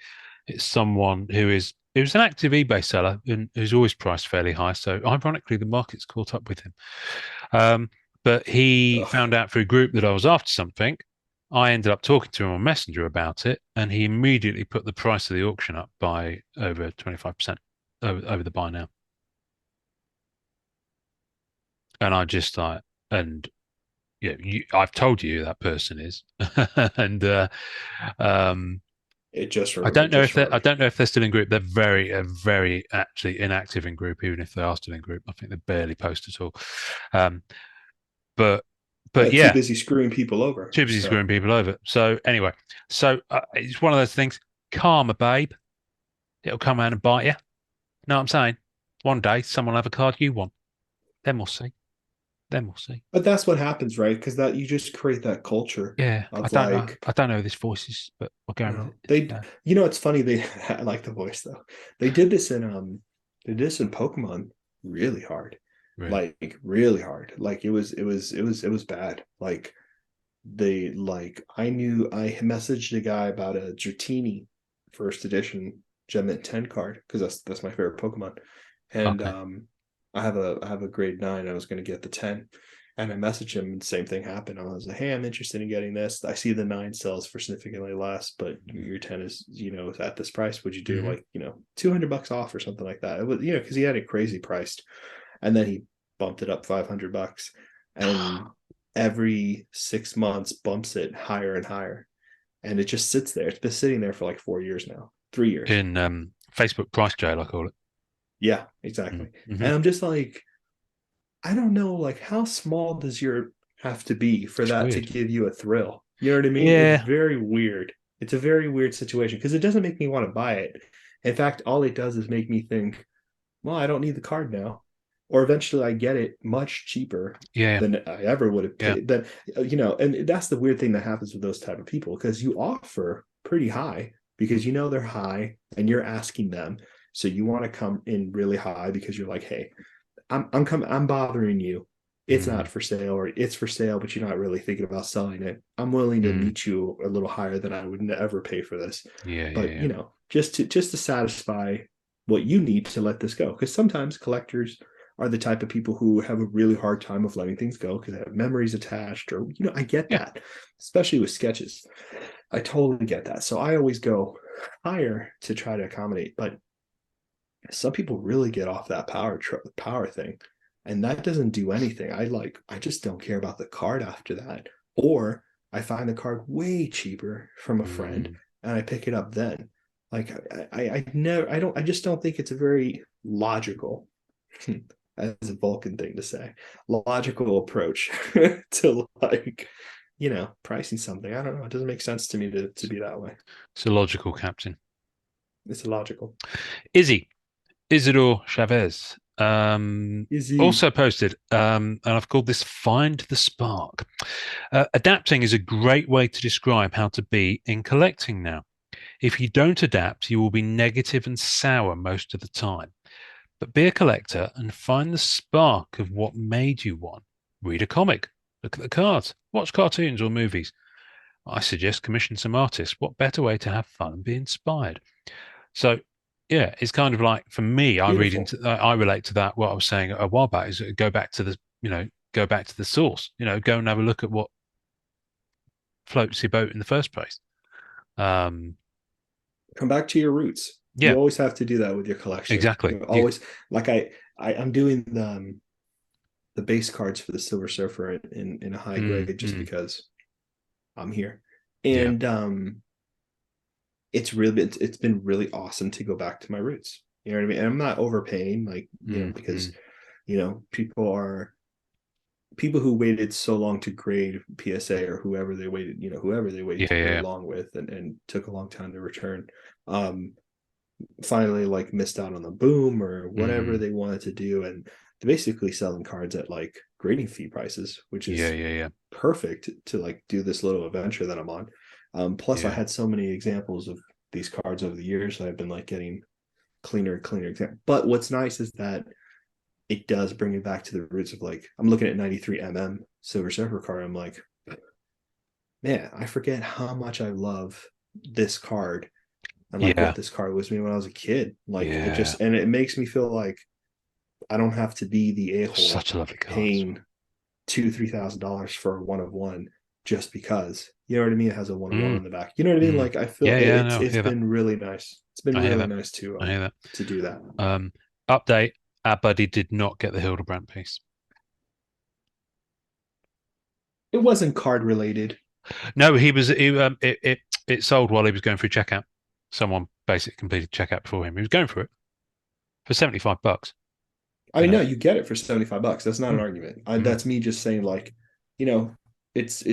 It's someone who is it was an active eBay seller and who's always priced fairly high. So ironically, the market's caught up with him. Um, but he Ugh, found out through a group that I was after something. I ended up talking to him on Messenger about it, and he immediately put the price of the auction up by over 25% over the buy now. And I just like, and yeah, I've told you who that person is, and um, it just I wrote. don't know if they're still in group. They're very actually inactive in group, even if they are still in group. I think they barely post at all. Um, but Too yeah, busy screwing people over. too busy So, screwing people over. So anyway, it's one of those things. Karma, babe. It'll come around and bite you. Know what I'm saying? One day, someone will have a card you want. Then we'll see. Then we'll see. but that's what happens, right? Because that you just create that culture Yeah, of like, I don't know who this voice is, but we're going with it. they, Yeah, you know, it's funny. They, I like the voice though. They did this they did this in Pokemon really hard, really. like really hard. Like it was bad. Like I knew I messaged a guy about a Dratini first edition Gem 10 card because that's my favorite Pokemon. And Okay. I have a grade 9. I was going to get the 10. And I messaged him and the same thing happened. I was like, hey, I'm interested in getting this. I see the 9 sells for significantly less, but your 10 is, at this price. Would you do Hmm. like, $200 off or something like that? It was, because he had it crazy priced. And then he bumped it up $500. And every 6 months bumps it higher and higher. And it just sits there. It's been sitting there for like 4 years now, 3 years. In Facebook price jail, I call it. Yeah, exactly. Mm-hmm. And I'm just like, I don't know, like how small does your have to be for It's that to weird. give you a thrill? You know what I mean? It's Yeah, very weird. It's a very weird situation because it doesn't make me want to buy it. In fact, all it does is make me think, well, I don't need the card now. Or eventually I get it much cheaper yeah, than I ever would have yeah. paid. That and that's the weird thing that happens with those type of people because you offer pretty high because they're high and you're asking them. So you want to come in really high because you're like, hey, I'm bothering you. It's Mm, not for sale, or it's for sale, but you're not really thinking about selling it. I'm willing to mm, meet you a little higher than I would never pay for this. yeah, yeah, But yeah. just to satisfy what you need to let this go. Because sometimes collectors are the type of people who have a really hard time of letting things go because they have memories attached, or I get Yeah. that, especially with sketches. I totally get that. So I always go higher to try to accommodate. But some people really get off that power thing, and that doesn't do anything. I just don't care about the card after that, or I find the card way cheaper from a friend Mm, and I pick it up then. Like I never I just don't think it's a very logical as a Vulcan thing to say, logical approach to like pricing something. I don't know, it doesn't make sense to me to be that way. it's a logical captain. It's illogical. Izzy, Isidore Chavez, Is he? also posted, and I've called this Find the Spark. Adapting is a great way to describe how to be in collecting now. If you don't adapt, you will be negative and sour most of the time. But be a collector and find the spark of what made you one. Read a comic, look at the cards, watch cartoons or movies. I suggest commission some artists. What better way to have fun and be inspired? So, yeah, it's kind of like for me, Beautiful. I relate to that. What I was saying a while back is go back to the source. Go and have a look at what floats your boat in the first place. Um, Come back to your roots. yeah, You always have to do that with your collection. exactly. You always, like I'm doing the base cards for the Silver Surfer in a high Mm, grade just mm, because I'm here, yeah. and it's been really awesome to go back to my roots. You know what I mean? And I'm not overpaying, like Mm, because mm, people are people who waited so long to grade PSA or whoever they Yeah, waited really yeah, long with and took a long time to return, um, finally like missed out on the boom or whatever mm, they wanted to do. And they're basically selling cards at like grading fee prices, which yeah, is yeah, yeah, perfect to like do this little adventure that I'm on. Plus, I yeah, had so many examples of these cards over the years that I've been like getting cleaner, cleaner example. But what's nice is that it does bring me back to the roots of like I'm looking at 93 Silver Surfer card. I'm like, man, I forget how much I love this card and like yeah, what this card was to me when I was a kid. Like it yeah. just and it makes me feel like I don't have to be the a hole Such a lovely card as paying $2,000 to $3,000 for a 1 of 1 just because. You know what I mean? It has a 1 of 1 well. on the back. You know what I mean? Mm. Like I feel Yeah, yeah, it's no, I it's hear that. been really nice. It's been I hear really that. nice I hear that. to do that. Um, Update: our buddy did not get the Hildebrand piece. It wasn't card related. No, he was. It sold while he was going through checkout. Someone basically completed checkout before him. He was going for it for $75. I You know. know you get it for $75. That's not an Mm, argument. mm, That's me just saying like, you know, it's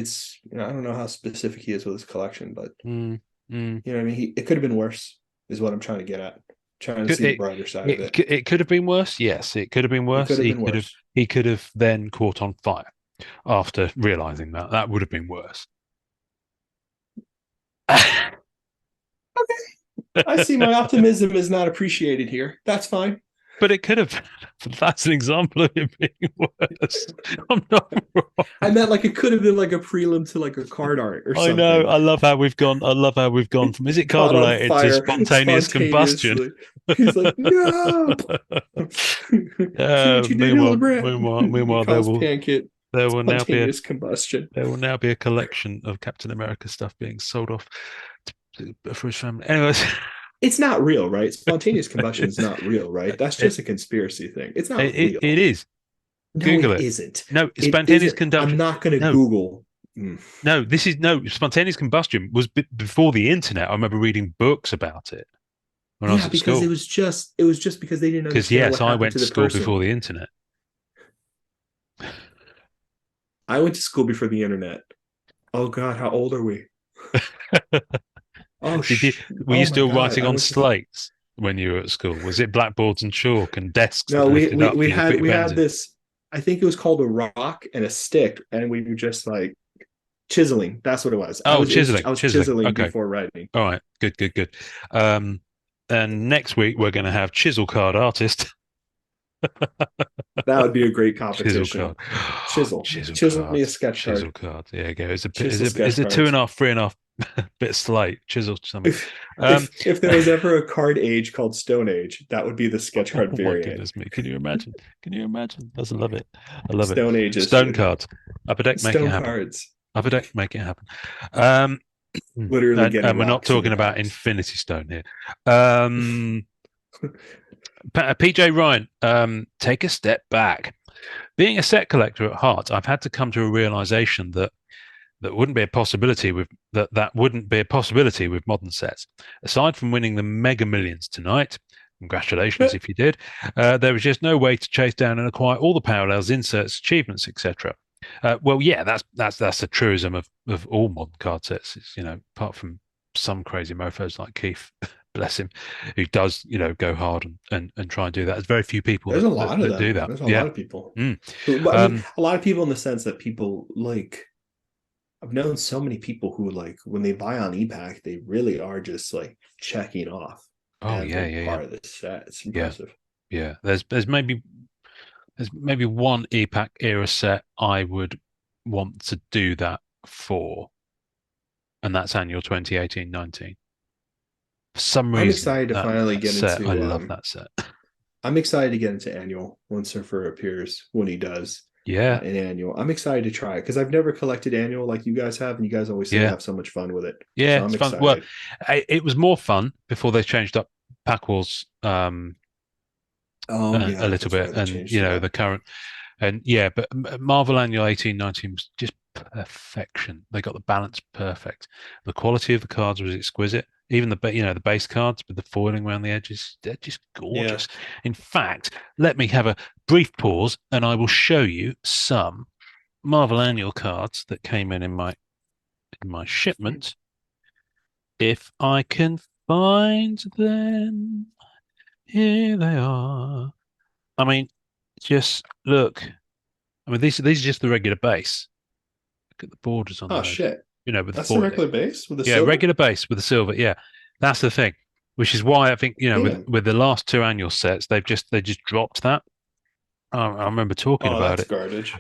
I don't know how specific he is with his collection, but mm, mm. you know what I mean. It could have been worse, is what I'm trying to get at. Trying to Could- see the It, brighter side of it. it could have been worse. Yes, it could have been It worse. could have been worse. He could have then caught on fire after realizing that that would have been worse. I see my optimism is not appreciated here. That's fine. But it could have. That's an example of it being worse. I'm not wrong. I meant like it could have been like a prelim to like a card art or I know. something. I love how we've gone. I love how we've gone It from is it card caught on related to fire spontaneous combustion. spontaneously. He's like, no. See what you did, Hildebrand. It Meanwhile, caused pancake there will now be spontaneous combustion. a collection of Captain America stuff being sold off for his family. Anyways, It's not real, right? Spontaneous combustion is not real, right? That's it, just a conspiracy thing. It's not it real. is. No, Google it it. isn't. No, It spontaneous isn't. I'm conduction. not going to No, Google. Mm. no. This is no spontaneous combustion was before the internet. I remember reading books about it when I was Yeah, at because school. it was just because they didn't Because understand yes, what I happened went to to the school person. before the internet. I went to school before the internet. Oh God, how old are we? Did you? Were Oh you my still God, writing I on went to. slates when you were at school? Was it blackboards and chalk and desks that No, lifted up for you to put your we pens had in? this. I think it was called a rock and a stick, and we were just like chiseling. That's what it was. Oh, I was chiseling. chiseling Okay, before writing. all right, good, good, good. Um, and next week we're going to have chisel card artist. That would be a great Chisel card. competition. Chisel, Chisel chisel me a cards. sketch card. Chisel card. There you go. Chisel It's sketch a two and cards. a half, three and a half bit slate. Chisel something. Um, If there was ever a card age called Stone Age, that would be the sketch card oh my variant. goodness me. Can you imagine? Can you imagine? I love it. I love it. Stone Ages, Stone dude. cards. Upper deck, make it Stone happen. cards. Upper deck, make it happen. Um, Literally getting and we're not rocks in talking your about house. Infinity Stone here. Um, PJ Ryan, take a step back. Being a set collector at heart, I've had to come to a realization that wouldn't be a possibility with that wouldn't be a possibility with modern sets. Aside from winning the Mega Millions tonight, congratulations if you did, there was just no way to chase down and acquire all the parallels, inserts, achievements, etc. Well, yeah, that's a truism of all modern card sets. It's, apart from some crazy mofo's like Keith, bless him, who does go hard and try and do that. There's very few people There's a lot of that do them. that. There's a Yeah. lot of people Mm. who, I mean, Um, a lot of people in the sense that people like, I've known so many people who like when they buy on ePack, they really are just like checking off oh yeah, every yeah, yeah, part of the set. It's yeah, impressive. yeah. There's maybe one EPAC era set I would want to do that for, and that's annual 2018-19. For some I'm reason, excited to finally that get set, I into love that set. I'm excited to get into annual when Surfer appears when he does Yeah, in annual. I'm excited to try it because I've never collected annual like you guys have, and you guys always say you yeah, have so much fun with it. yeah. So I'm It's fun. Well, excited. it was more fun before they changed up Pack Wars Oh a yeah, little that's bit, right. They and changed it the up. current. And yeah, but Marvel Annual 1819 was just perfection. They got the balance perfect. The quality of the cards was exquisite. Even the base cards with the foiling around the edges, they're just Yeah. gorgeous. In fact, let me have a brief pause and I will show you some. Marvel annual cards that came in my shipment. If I can find them, here they are. I mean, just look. I mean, these are just the regular base. Look at the borders on Oh those. shit. With the That's the foiling. regular base with the Yeah, silver? regular base with the silver. Yeah, that's the thing. Which is why I think with Damn. with the last two annual sets, they just dropped that. I remember talking Oh, about that's it. garbage.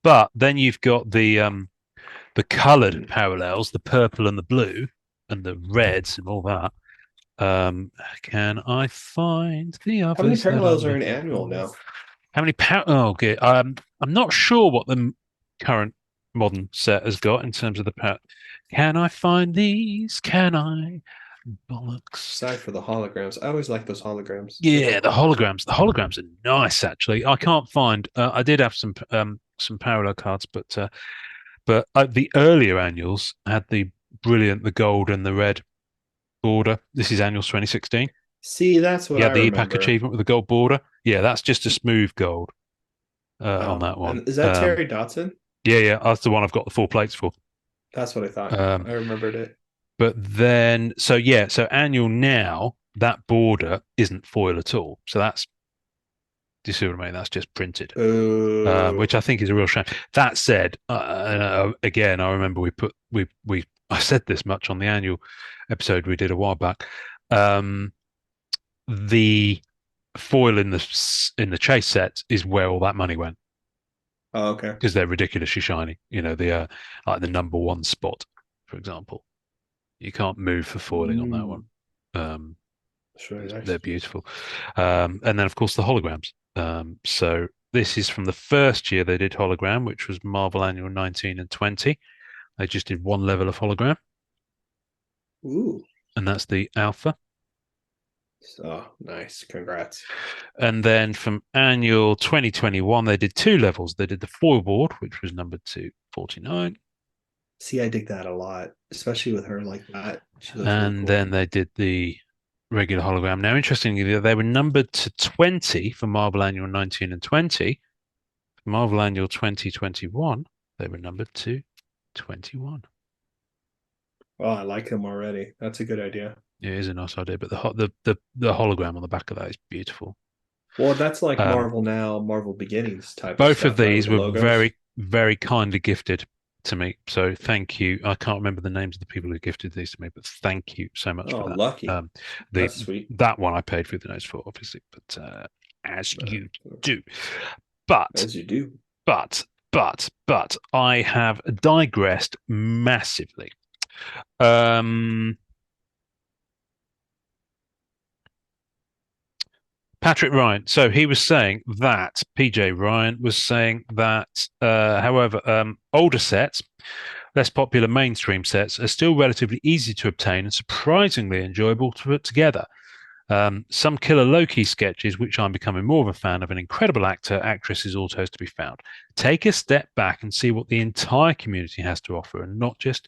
But then you've got the coloured parallels, the purple and the blue, and the reds and all that. Can I find the How many others that I'm parallels are in looking annual for? now? How many Oh, okay. I'm not sure what the current modern set has got in terms of the power. Can I find these? Can I? Bollocks. Aside for the holograms. I always like those holograms. They're Yeah, the cool. holograms. The holograms are nice, actually. I can't find. I did have some parallel cards, but the earlier annuals had the gold and the red border. This is annuals 2016. See, that's what You I had the EPAC remember. achievement with the gold border. Yeah, that's just a smooth gold on Oh, that one. and is that Terry Dotson? Yeah, that's the one I've got the full plates for. That's what I thought. Um, I remembered it. but then, so yeah, so annual now that border isn't foil at all. So do you see what I mean? That's just printed, Oh, which I think is a real shame. That said, again, I remember we I said this much on the annual episode we did a while back. Um, the foil in the chase sets is where all that money went okay. because they're ridiculously shiny. The like the number one spot, for example. You can't move for foiling on that one. Mm, Um, that's really they're nice. beautiful. And then, of course, the holograms. So this is from the first year they did hologram, which was Marvel Annual 19 and 20. They just did one level of hologram, Ooh. and that's the alpha. Oh, nice. Congrats. And then from Annual 2021, they did two levels. They did the foil board, which was number 249. See, I dig that a lot, especially with her like that. She looks really And cool. then they did the regular hologram. Now, interestingly, they were numbered to 20 for Marvel Annual 19 and 20. Marvel Annual 2021, they were numbered to 21. Oh, I like them already. That's a good idea. It is a nice idea, but the hologram on the back of that is beautiful. Well, that's like Um, Marvel Now, Marvel Beginnings type of both of stuff, right? With these the were logos. very, very kindly gifted to me. So thank you. I can't remember the names of the people who gifted these to me, but thank you so much for Oh, that. lucky. Um, the That's sweet. that one I paid through the nose for, obviously, but as Uh, you do. But as you do. but I have digressed massively. Um, Patrick Ryan. So he was saying that PJ Ryan was saying that, however, older sets, less popular mainstream sets, are still relatively easy to obtain and surprisingly enjoyable to put together. Some killer low-key sketches, which I'm becoming more of a fan of, an incredible actor, actress is also to be found. Take a step back and see what the entire community has to offer, and not just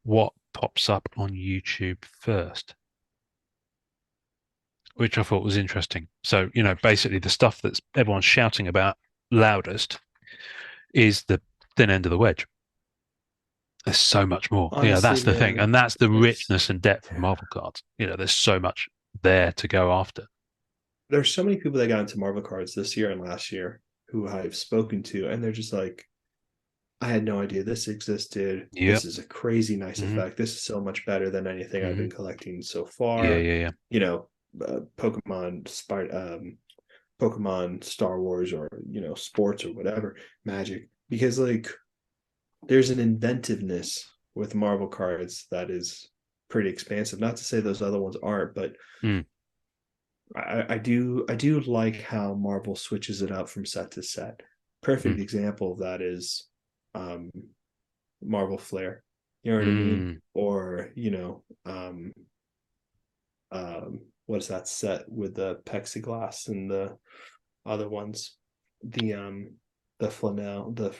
what pops up on YouTube first, which I thought was interesting. So, basically the stuff that's everyone's shouting about loudest is the thin end of the wedge. There's so much more. Honestly, That's the thing. man, And that's the there's richness and depth of Marvel cards. There's so much there to go after. there's so many people that got into Marvel cards this year and last year who I've spoken to, and they're just like, I had no idea this existed. Yep. This is a crazy nice Hmm. effect. This is so much better than anything I've Hmm. been collecting so Yeah, far. yeah, yeah. You know, Pokemon, Star Wars, or sports or whatever, Magic. Because like, there's an inventiveness with Marvel cards that is pretty expansive. Not to say those other ones aren't, but Mm, I do like how Marvel switches it up from set to set. Perfect mm, example of that is um, Marvel Flair. You know what I mean? mm. Or what is that set with the plexiglass and the other ones? The the Flanell, the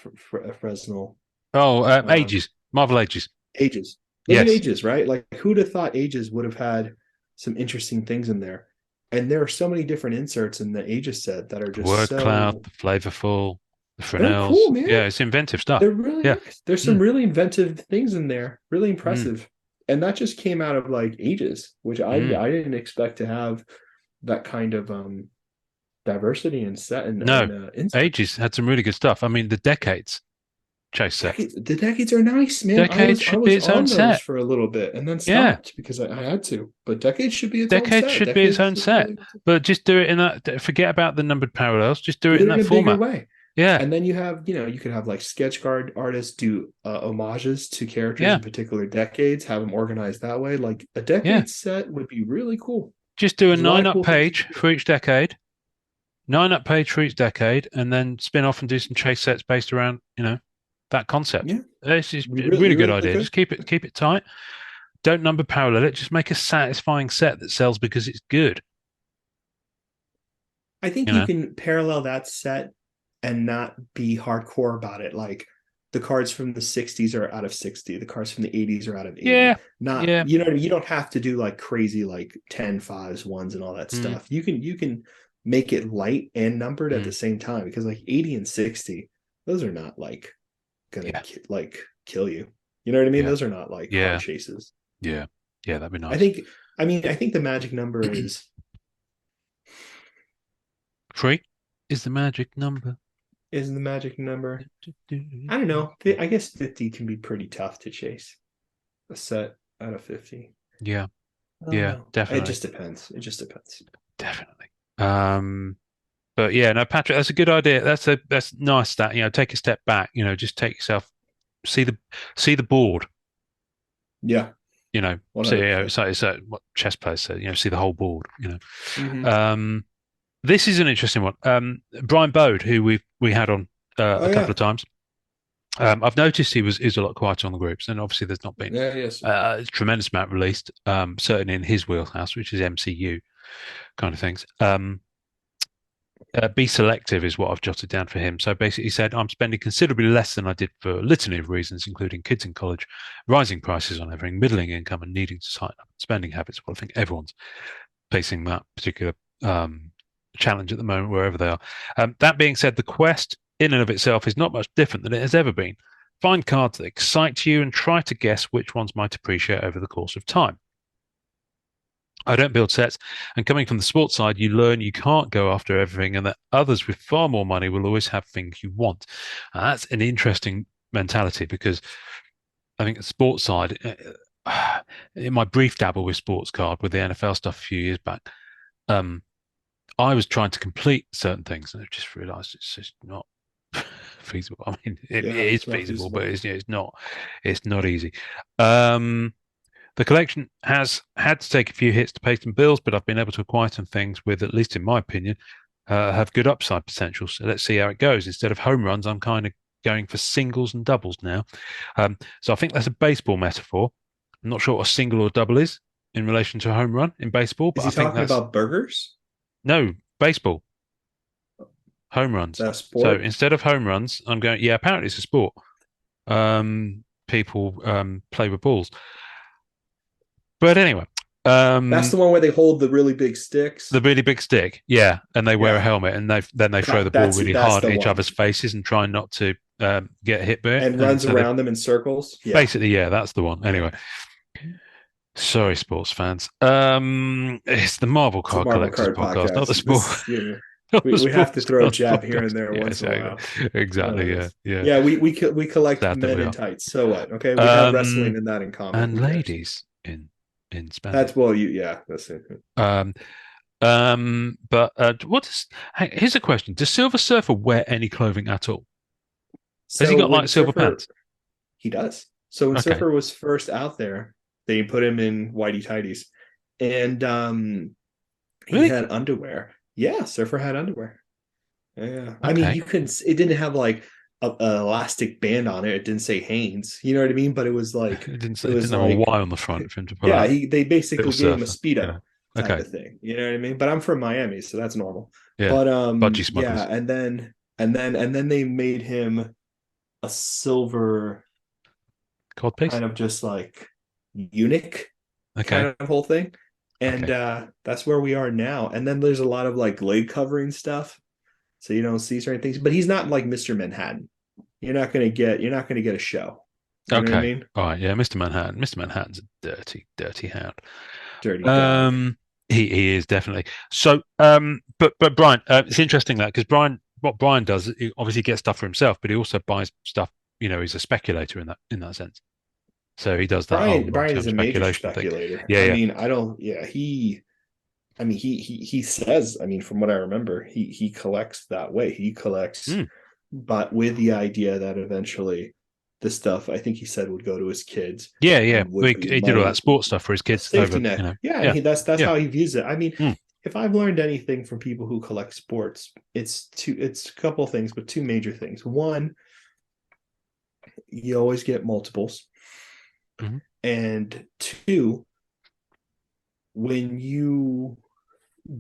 Fresnel Oh, um, Ages. Marvel Ages. Ages. Those are Yes. Ages, right? Like who'd have thought Ages would have had some interesting things in there? And there are so many different inserts in the Ages set that are The just word cloud, so the flavorful. The They're cool, Fresnels. man. Yeah, it's inventive stuff. They're really Yeah. nice. There's some Mm, really inventive things in there, really mm, impressive. And that just came out of like ages, which mm. I didn't expect to have that kind of diversity and set No, and insight. Ages had some really good stuff. I mean, the Decades chase set. The decades are nice, man. Decades I should be was its own on those set. for a little bit and then Yeah, stopped because I had to. But decades should be its own Decades set. should be its Decades own is a set. really But just do it in that. Forget about the numbered parallels. Just do do it in it in that a bigger format. way. Yeah, And then you have, you could have like sketch card artists do homages to characters yeah, in particular decades, have them organized that way. Like a yeah. decade set would be really cool. Just do a There's a lot nine of up cool things you page could do. for each decade. Nine up page for each decade, and then spin off and do some chase sets based around, that concept. Yeah, This is a really you good really idea. could. Just keep it tight. Don't number parallel it. Just make a satisfying set that sells because it's good. I think You you know. can parallel that set and not be hardcore about it. Like the cards from the 60s are out of 60, the cards from the 80s are out of 80. Yeah, Not, yeah. what I mean? You don't have to do like crazy like 10 fives, ones and all that Mm, stuff. You can make it light and numbered at the mm, same time because like 80 and 60, those are not like gonna yeah, like kill you. You know what I mean? yeah, Those are not like hard yeah, chases. yeah, yeah. That'd be I nice. think I think the magic number is Three is the magic number. the magic number. I don't know. I guess 50 can be pretty tough to chase a set out of 50. Yeah, I don't yeah, know. It definitely, just depends. It just depends. definitely. But yeah, no, Patrick, that's a good idea. That's nice. That take a step back. Just take yourself, see the see the board. Yeah, See, 100%. it's like what chess players say. See the whole board. Hmm. Um, this is an interesting one. Brian Bode, who we had on Oh, a couple yeah. of times. I've noticed is a lot quieter on the groups, and obviously there's not been Yeah, yes. a tremendous amount released. Certainly in his wheelhouse, which is MCU kind of things. Be selective is what I've jotted down for him. So basically, he said, I'm spending considerably less than I did for a litany of reasons, including kids in college, rising prices on everything, middling income, and needing to tighten up spending habits. Well, I think everyone's facing that particular challenge at the moment, wherever they are. That being said, the quest in and of itself is not much different than it has ever been. Find cards that excite you and try to guess which ones might appreciate over the course of time. I don't build sets. And coming from the sports side, you learn you can't go after everything and that others with far more money will always have things you want. That's an interesting mentality because I think the sports side, in my brief dabble with sports card with the NFL stuff a few years back, um, I was trying to complete certain things and I just realized it's just not feasible. I mean, it Yeah, is it's not feasible, but feasible. it's not easy. Um, the collection has had to take a few hits to pay some bills, but I've been able to acquire some things with, at least in my opinion, have good upside potential. So let's see how it goes. Instead of home runs, I'm kind of going for singles and doubles now. So I think that's a baseball metaphor. I'm not sure what a single or double is in relation to a home run in baseball, Is but I he think talking that's about burgers? no baseball home Is runs. that a So sport? instead of home runs, I'm going. Yeah, apparently it's a sport. People play with balls, but anyway, That's um, the one where they hold the really big the sticks. really big stick, yeah, and they wear a Yeah, helmet and they throw the ball really that's hard the at each one. other's faces and try not to get hit by it. And And runs so they around them in circles. Yeah, basically, yeah, that's the one. yeah. Anyway, sorry, sports fans. It's the Marvel It's a Card Marvel Collectors card podcast, not the podcast. sport, We, not the we have to sports throw a cards jab here and podcast. there Yeah, once in a exactly, while. One of exactly. Yeah, those. yeah. Yeah, we collect Sad that men we in are. tights. So what? Okay, we have wrestling Um, and that in common. and Who cares? ladies in spandex. That's well, you yeah, that's it. Um, but what does? Hey, here's a question: does Silver Surfer wear any clothing at all? Has he So got when like silver Surfer pants? he does. So when Okay, Surfer was first out there, they put him in whitey tighties, and he really? had underwear. Yeah, Surfer had underwear. Yeah, I mean, Okay, you couldn't. It didn't have like a elastic band on it. It didn't say Hanes. You know what I mean? But it it was didn't have a like, Y on the front for him to pull yeah. out. They Little basically gave him a Surfer, you speedo know. type Okay, of thing. You know what I mean? But I'm from Miami, so that's normal. yeah, But budgie yeah, smugglers. and then they made him a silver Cod piece. kind of just like eunuch Okay, kind of whole thing. And okay. that's where we are now. And then there's a lot of like leg covering stuff. so you don't see certain things. But he's not like Mr. Manhattan. You're not gonna get a show. You know what I Okay. mean? All right. Yeah, Mr. Manhattan. Mr. Manhattan's a dirty, dirty hound. Dirty dog. Um, he is definitely. So, but Brian, it's interesting that because what Brian does, he obviously gets stuff for himself, but he also buys stuff. He's a speculator in that sense. So he does that whole Brian long-term is a major speculation thing. speculator. Yeah, I yeah. mean, I don't. Yeah, he says. I mean, from what I remember, he collects that way. He collects, Mm. but with the idea that eventually, the stuff I think he said would go to his kids Yeah, yeah. and Well, would be he did all that money, sports stuff for his a kids safety over, net. Yeah, and Yeah, that's yeah. how he views it. I mean, Mm. if I've learned anything from people who collect sports, it's a couple of things, but two major things. One, you always get multiples, Hmm. and two, when you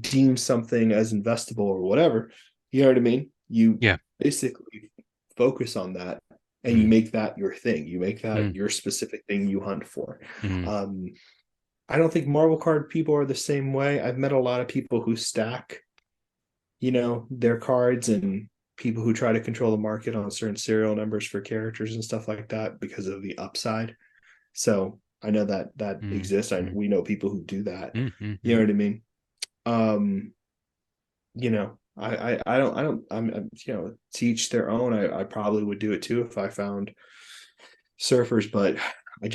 deem something as investable or whatever, you know what I mean? You Yeah. basically focus on that and you Mm. make that your thing. You make that Mm. your specific thing you hunt for. Mm. Um, I don't think Marvel card people are the same way. I've met a lot of people who stack, their cards and people who try to control the market on certain serial numbers for characters and stuff like that because of the upside. So I know that Mm. exists. Mm. We know people who do that. Mm. Mm. You know Mm. what I mean? Um, I'm to each their own. I probably would do it too if I found surfers, but I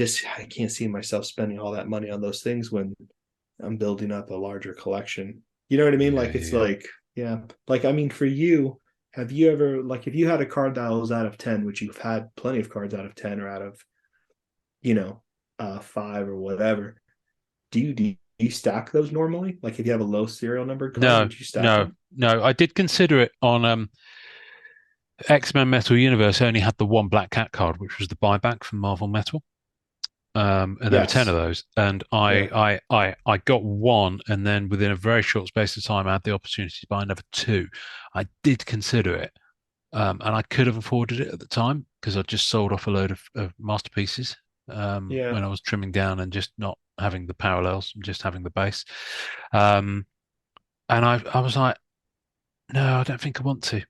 can't see myself spending all that money on those things when I'm building up a larger collection. You know what I mean? Yeah, Like yeah, it's yeah. like, yeah. Like I mean for you, have you ever like if you had a card that was out of 10, which you've had plenty of cards out of 10 or out of, you know, five or whatever, do you stack those normally? Like if you have a low serial number card, No, would you stack no, them? no. I did consider it on X-Men Metal Universe only had the one Black Cat card, which was the buyback from Marvel Metal. And there were 10 of Yes. those. And Yeah. I got one, and then within a very short space of time, I had the opportunity to buy another two. I did consider it, and I could have afforded it at the time because I just sold off a load of masterpieces Yeah. when I was trimming down and just not having the parallels, just having the base. Um, and I was like, no, I don't think I want to,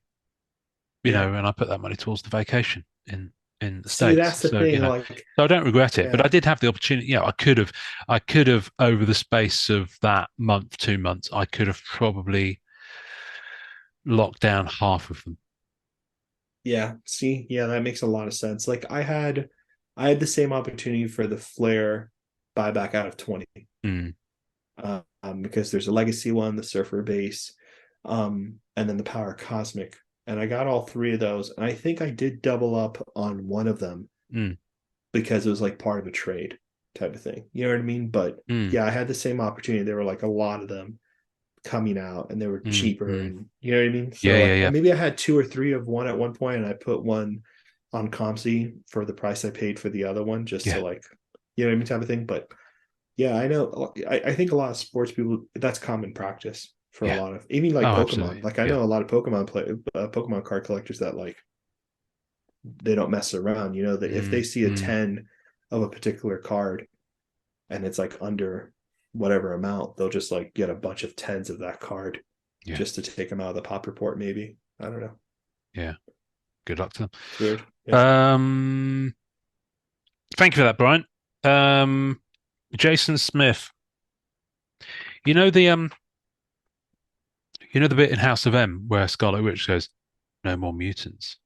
Yeah. and I put that money towards the vacation in the See, States. that's the So, thing. Like, so I don't regret it, but yeah. I did have the opportunity. I could have over the space of that month, 2 months, I could have probably locked down half of them. Yeah. See, yeah, that makes a lot of sense. Like I had the same opportunity for the Flare buyback out of 20. Mm, Because there's a legacy one, the Surfer base, and then the Power Cosmic. And I got all three of those. And I think I did double up on one of them mm, because it was like part of a trade type of thing. You know what I mean? But mm, yeah, I had the same opportunity. There were like a lot of them coming out and they were mm, cheaper mm. and you know what I mean? Yeah, So yeah, like yeah, maybe I had two or three of one at one point and I put one on ComC for the price I paid for the other one just to yeah, like you know what I mean type of thing. But yeah, I know I think a lot of sports people that's common practice for a yeah. lot of even like Oh, Pokemon. absolutely. Like I Yeah. know a lot of Pokemon card collectors that like they don't mess around, that if they Mm, see a mm. 10 of a particular card and it's like under whatever amount, they'll just like get a bunch of tens of that card Yeah, just to take them out of the pop report, maybe. I don't know. yeah. Good luck to It's weird. them. Yeah. Thank you for that, Brian. Um, Jason Smith. You know the um, you know the bit in House of M where Scarlet Witch goes, "No more mutants,"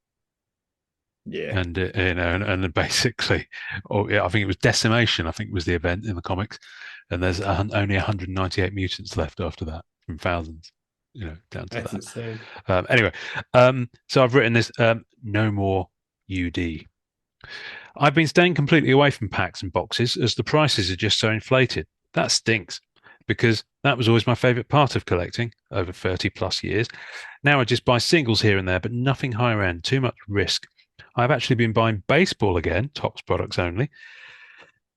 Yeah. and and then basically, oh yeah, I think it was Decimation. I think was the event in the comics, and there's only 198 mutants left after that from thousands, down to That's that. insane. Anyway, so I've written this. No more UD. I've been staying completely away from packs and boxes as the prices are just so inflated. That stinks because that was always my favorite part of collecting over 30 plus years. Now I just buy singles here and there, but nothing higher end, too much risk. I've actually been buying baseball again, Topps products only,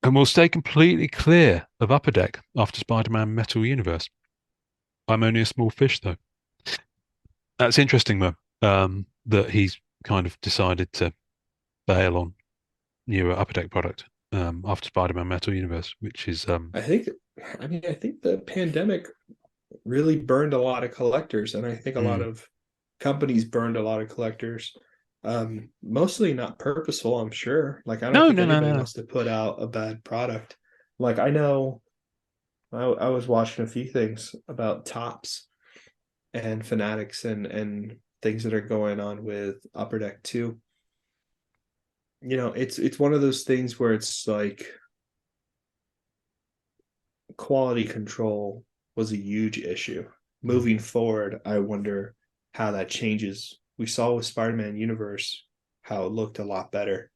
and will stay completely clear of Upper Deck after Spider Man Metal Universe. I'm only a small fish, though. That's interesting, though, that he's kind of decided to bail on newer Upper Deck product after Spider Man Metal Universe, which is I think, I think the pandemic really burned a lot of collectors, and I think a lot mm, of companies burned a lot of collectors. Mostly not purposeful, I'm sure. Like, I don't No, think no, no, anybody no, no. wants to put out a bad product. Like, I know I was watching a few things about tops and fanatics and things that are going on with Upper Deck 2. It's one of those things where it's like quality control was a huge issue. Mm. Moving forward, I wonder how that changes. We saw with Spider-Man Universe how it looked a lot better.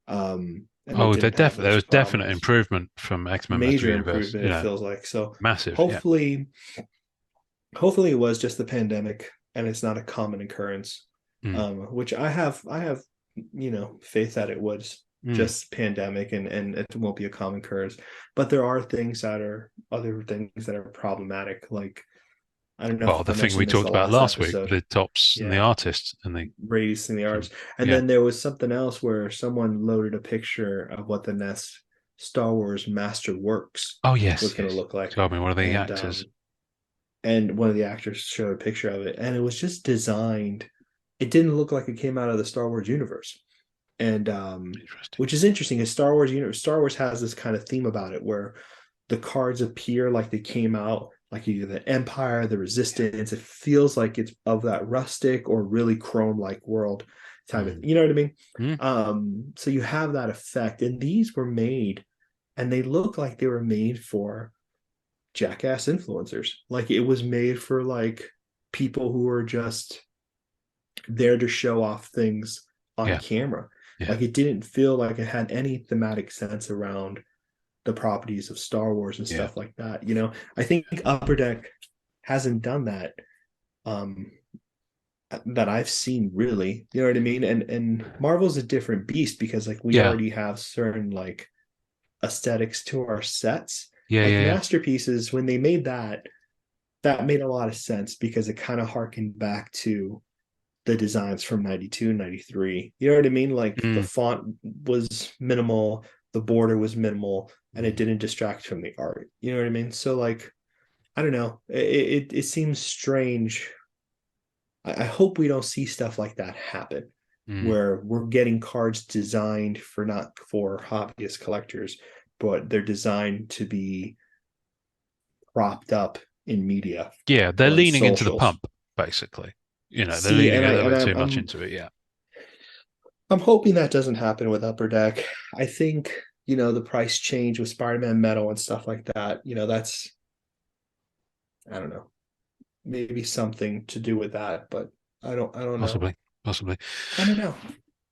And it Oh, didn't have there those was definite problems. improvement from X-Men Masters Major Universe. improvement, it feels like. So Massive. Yeah. hopefully it was just the pandemic and it's not a common occurrence. Mm. Which I have faith that it was Mm. just pandemic and it won't be a common occurrence. But there are other things that are problematic. Like, I don't know Well, if the I thing we mentioned this the talked about last last week, episode. the tops and the Yeah, artists and the radius in the from arts. And yeah. then there was something else where someone loaded a picture of what the next Star Wars Master Works Oh was yes, going to yes. look like. Told me one of the And actors. one of the actors showed a picture of it, and it was just designed. It didn't look like it came out of the Star Wars universe, and Interesting. which is interesting. Is Star Wars has this kind of theme about it where the cards appear like they came out like either the Empire, the Yeah. Resistance. It feels like it's of that rustic or really chrome like world type of, Mm. you know what I mean? Mm. So you have that effect, and these were made, and they look like they were made for jackass influencers. Like, it was made for like people who are just there to show off things on Yeah. camera. Yeah. Like, it didn't feel like it had any thematic sense around the properties of Star Wars and Yeah. stuff like that. I think Upper Deck hasn't done that um that I've seen, really. You know what I mean? And Marvel's a different beast because like we Yeah. already have certain like aesthetics to our sets. Yeah. Like Yeah. Yeah. masterpieces, when they made that made a lot of sense because it kind of harkened back to the designs from 92, 93. You know what I mean? Like, the Mm. font was minimal, the border was minimal, and it Mm. didn't distract from the art. You know what I mean? So, like, I don't know. It seems strange. I hope we don't see stuff like that happen Mm. where we're getting cards designed for not for hobbyist collectors, but they're designed to be propped up in media Yeah. They're or on leaning into the socials. pump, basically. They're See, leaning and a I little and bit I'm too much I'm into it. Yeah. I'm hoping that doesn't happen with Upper Deck. I think, the price change with Spider-Man Metal and stuff like that, that's, I don't know, maybe something to do with that, but I don't know. Possibly. Possibly. I don't know.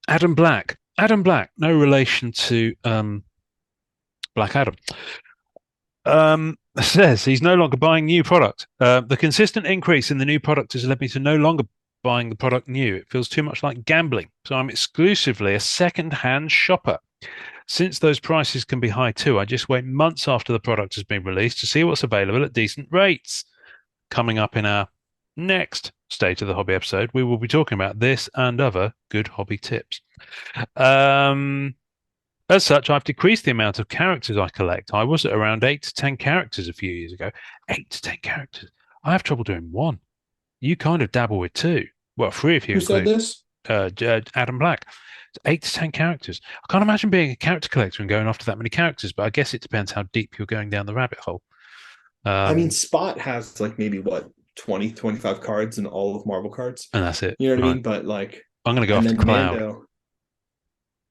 Adam Black. Adam Black. No relation to Black Adam. Says he's no longer buying new product. The consistent increase in the new product has led me to no longer buying the product new. It feels too much like gambling. So I'm exclusively a second-hand shopper. Since those prices can be high too, I just wait months after the product has been released to see what's available at decent rates. Coming up in our next State of the Hobby episode, we will be talking about this and other good hobby tips. Um, as such, I've decreased the amount of characters I collect. I was at around 8 to 10 characters a few years ago. 8 to 10 characters. I have trouble doing one. You kind of dabble with two. Well, three if you Who said include this? Adam Black. It's 8 to 10 characters. I can't imagine being a character collector and going after that many characters, but I guess it depends how deep you're going down the rabbit hole. I mean, Um, Spot has like maybe what, 20, 25 cards in all of Marvel cards. and that's it. You know what I Right. mean? But like, I'm going to go and after then Cloud. Mando,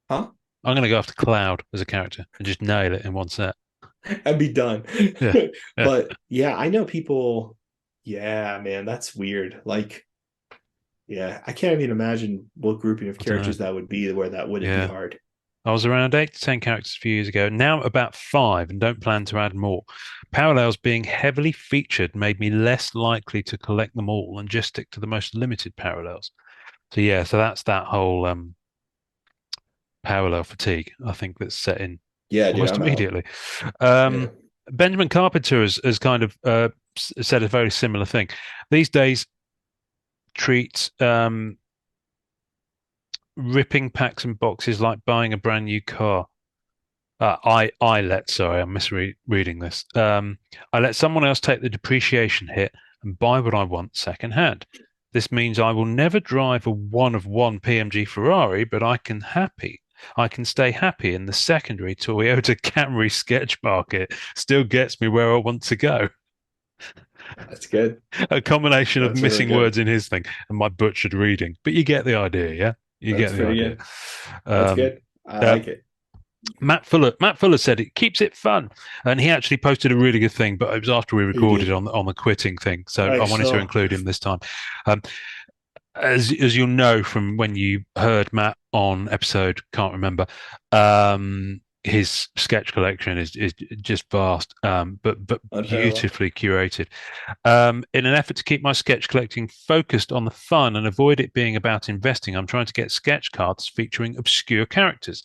huh? I'm going to go after Cloud as a character and just nail it in one set. I'd be done. Yeah. Yeah. But yeah, I know people. Yeah, man, that's weird. Like, yeah, I can't even imagine what grouping of I don't know. characters that would be where that wouldn't be Yeah. hard. I was around 8 to 10 characters a few years ago. Now about five and don't plan to add more. Parallels being heavily featured made me less likely to collect them all and just stick to the most limited parallels. So yeah, so that's that whole parallel fatigue, I think, that's set in Yeah, dude, almost I'm out. immediately. Yeah. Um, Benjamin Carpenter has kind of said a very similar thing. These days, treats ripping packs and boxes like buying a brand new car. Sorry, I'm misreading this. I let someone else take the depreciation hit and buy what I want second hand. This means I will never drive a one of one PMG Ferrari, but I can stay happy in the secondary Toyota Camry sketch market. Still gets me where I want to go. That's good. A combination of That's really missing good. words in his thing and my butchered reading. But you get the idea, yeah? You That's get the pretty idea. good. That's Um, good. I uh, like it. Matt Fuller said it keeps it fun, and he actually posted a really good thing. But it was after we He recorded did. on the quitting thing, so I I wanted to saw. include him this time. Um, as you'll know from when you heard Matt on episode, can't remember, his sketch collection is just vast, but Unparalleled. beautifully curated. In an effort to keep my sketch collecting focused on the fun and avoid it being about investing, I'm trying to get sketch cards featuring obscure characters.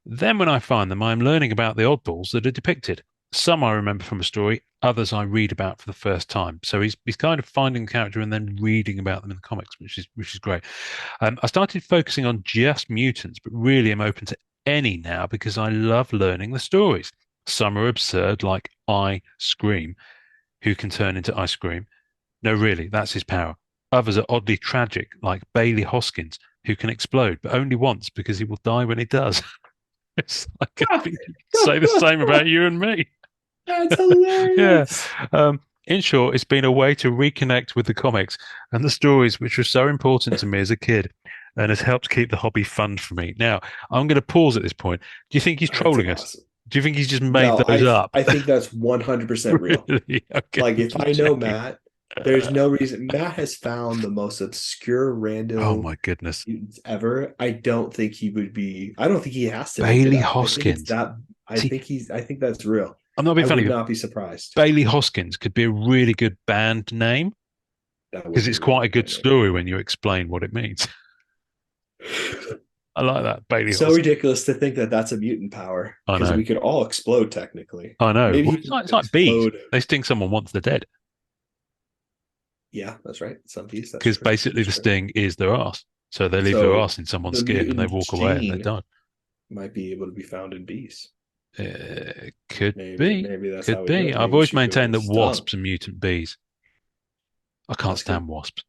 Then, when I find them, I'm learning about the oddballs that are depicted. Some I remember from a story, others I read about for the first time. So he's kind of finding the character and then reading about them in the comics, which is great. I started focusing on just mutants, but really am open to any now because I love learning the stories. Some are absurd, like I Scream, who can turn into ice cream. No, really, that's his power. Others are oddly tragic, like Bailey Hoskins, who can explode, but only once because he will die when he does. It's like I think you could say the same about you and me. That's Yeah. hilarious. In short, it's been a way to reconnect with the comics and the stories which were so important to me as a kid and has helped keep the hobby fun for me. Now, I'm going to pause at this point. Do you think he's That's trolling us? awesome. Do you think he's just made No, those up? I think that's 100% real. Really? Okay, Like I'm if just I know checking. Matt, there's no reason Matt has found the most obscure Oh rando my goodness. mutants ever. I don't think he would be. I don't think he has to make it Bailey up. I think it's Hoskins. that. See, I think that's real. I'm not being I funny, would but not be surprised. Bailey Hoskins could be a really good band name That would because be it's a really quite a good good band story when you explain what it means. name. I like that, Bailey So Hoskins. ridiculous to think that that's a mutant power I because know. we could all explode technically. I know. Maybe Well, he it's can like, it's like bees. explode. They sting someone once they're dead Yeah, that's right. Some bees. That's because true. basically That's the true. sting is their ass. So they leave their So ass in someone's the skin and they mutant walk away and they gene die. might be able to be found in bees. Could Maybe be. maybe that's Could how we do be. it. I've Maybe always she could maintained get that stung. wasps are mutant bees. I can't That's good. stand wasps.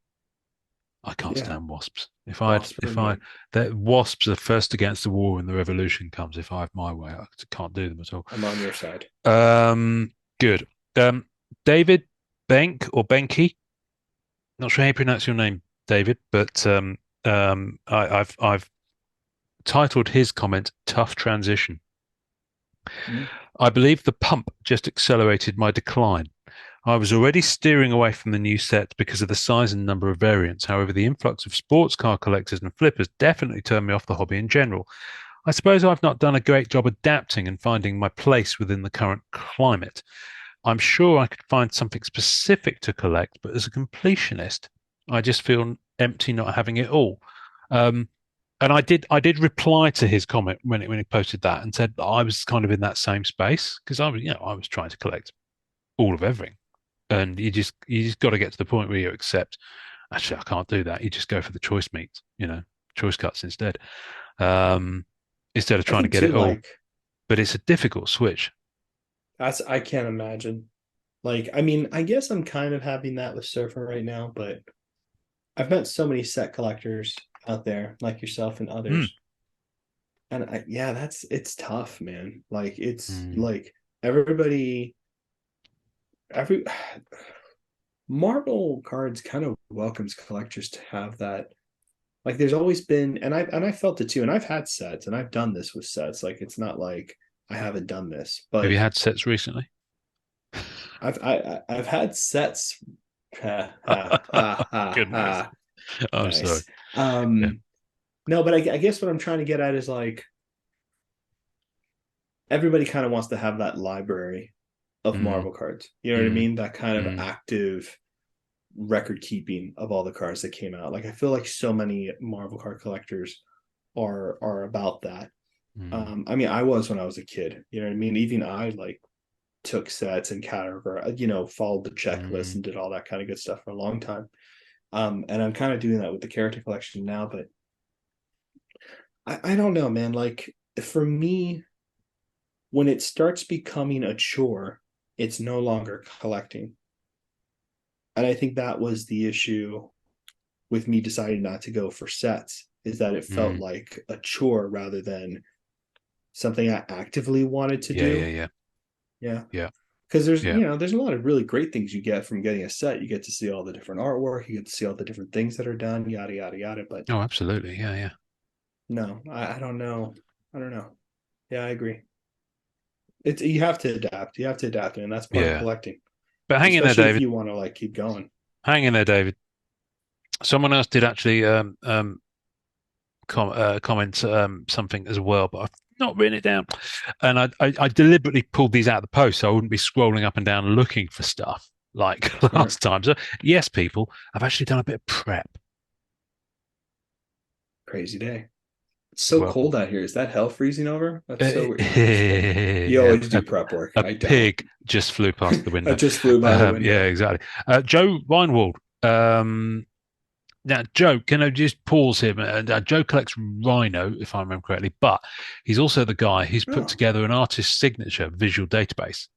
I can't Yeah, stand wasps. wasps are good. The wasps are first against the wall when the revolution comes. If I have my way, I can't do them at all. I'm on your side. Good. Um, David Benk or Benke, not sure how you pronounce your name, David, but I've titled his comment "Tough Transition." Mm. I believe the pump just accelerated my decline. I was already steering away from the new set because of the size and number of variants. However, the influx of sports car collectors and flippers definitely turned me off the hobby in general. I suppose I've not done a great job adapting and finding my place within the current climate. I'm sure I could find something specific to collect, but as a completionist, I just feel empty not having it all. Um, and I did reply to his comment when he posted that and said that I was kind of in that same space because I was trying to collect all of everything, and you just got to get to the point where you accept actually I can't do that. You just go for the choice meats, choice cuts instead, um, instead of I trying to think get too. it all. Like But it's a difficult switch. that's I can't imagine. Like I mean, I guess I'm kind of having that with surfing right now, but I've met so many set collectors out there, like yourself and Mm, others, and yeah, that's it's tough, man. Like it's mm. like everybody, every Marvel cards kind of welcomes collectors to have that. Like there's always been, and I felt it too, and I've had sets, and I've done this with sets. Like it's not like I haven't done this, Have you but had sets recently? I've had sets. Ha, ha, ha, ha, Goodness, ha. I'm sorry. Nice. Yeah. No, but I guess what I'm trying to get at is like everybody kind of wants to have that library of Mm, Marvel cards. You know what I mm, mean? That kind of mm, active record keeping of all the cards that came out. Like I feel like so many Marvel card collectors are about that. mm, I mean, I was when I was a kid. You know what I mean? Even I like took sets and categorized, followed the checklist mm. and did all that kind of good stuff for a long time. And I'm kind of doing that with the character collection now, but I don't know, man. Like for me, when it starts becoming a chore, it's no longer collecting. And I think that was the issue with me deciding not to go for sets is that it felt Mm. like a chore rather than something I actively wanted to Yeah, yeah, do. yeah, Yeah. yeah, Because there's, yeah. you know, there's a lot of really great things you get from getting a set. You get to see all the different artwork, you get to see all the different things that are done, yada yada yada. But Oh, absolutely. Yeah, yeah, no, I don't know. I don't know. Yeah, I agree. It's you have to adapt. You have to adapt, and that's part of yeah. collecting, But hang in there, especially if David. you want to like keep going. Hang in there, David. Someone else did actually comment something as well, but I've not written it down. And I deliberately pulled these out of the post so I wouldn't be scrolling up and down looking for stuff like Smart, last time. So yes, people, I've actually done a bit of prep. crazy day. It's so Well, cold out here. Is that hell freezing over? That's so weird. No, I'm just kidding. You yeah, always do prep work. a I don't. pig just flew past the I window. just flew by the Yeah, window. exactly. Joe Weinwald. Now, Joe, can I just pause here? Joe collects Rhino, if I remember correctly, but he's also the guy who's put Oh, together an artist's signature visual database.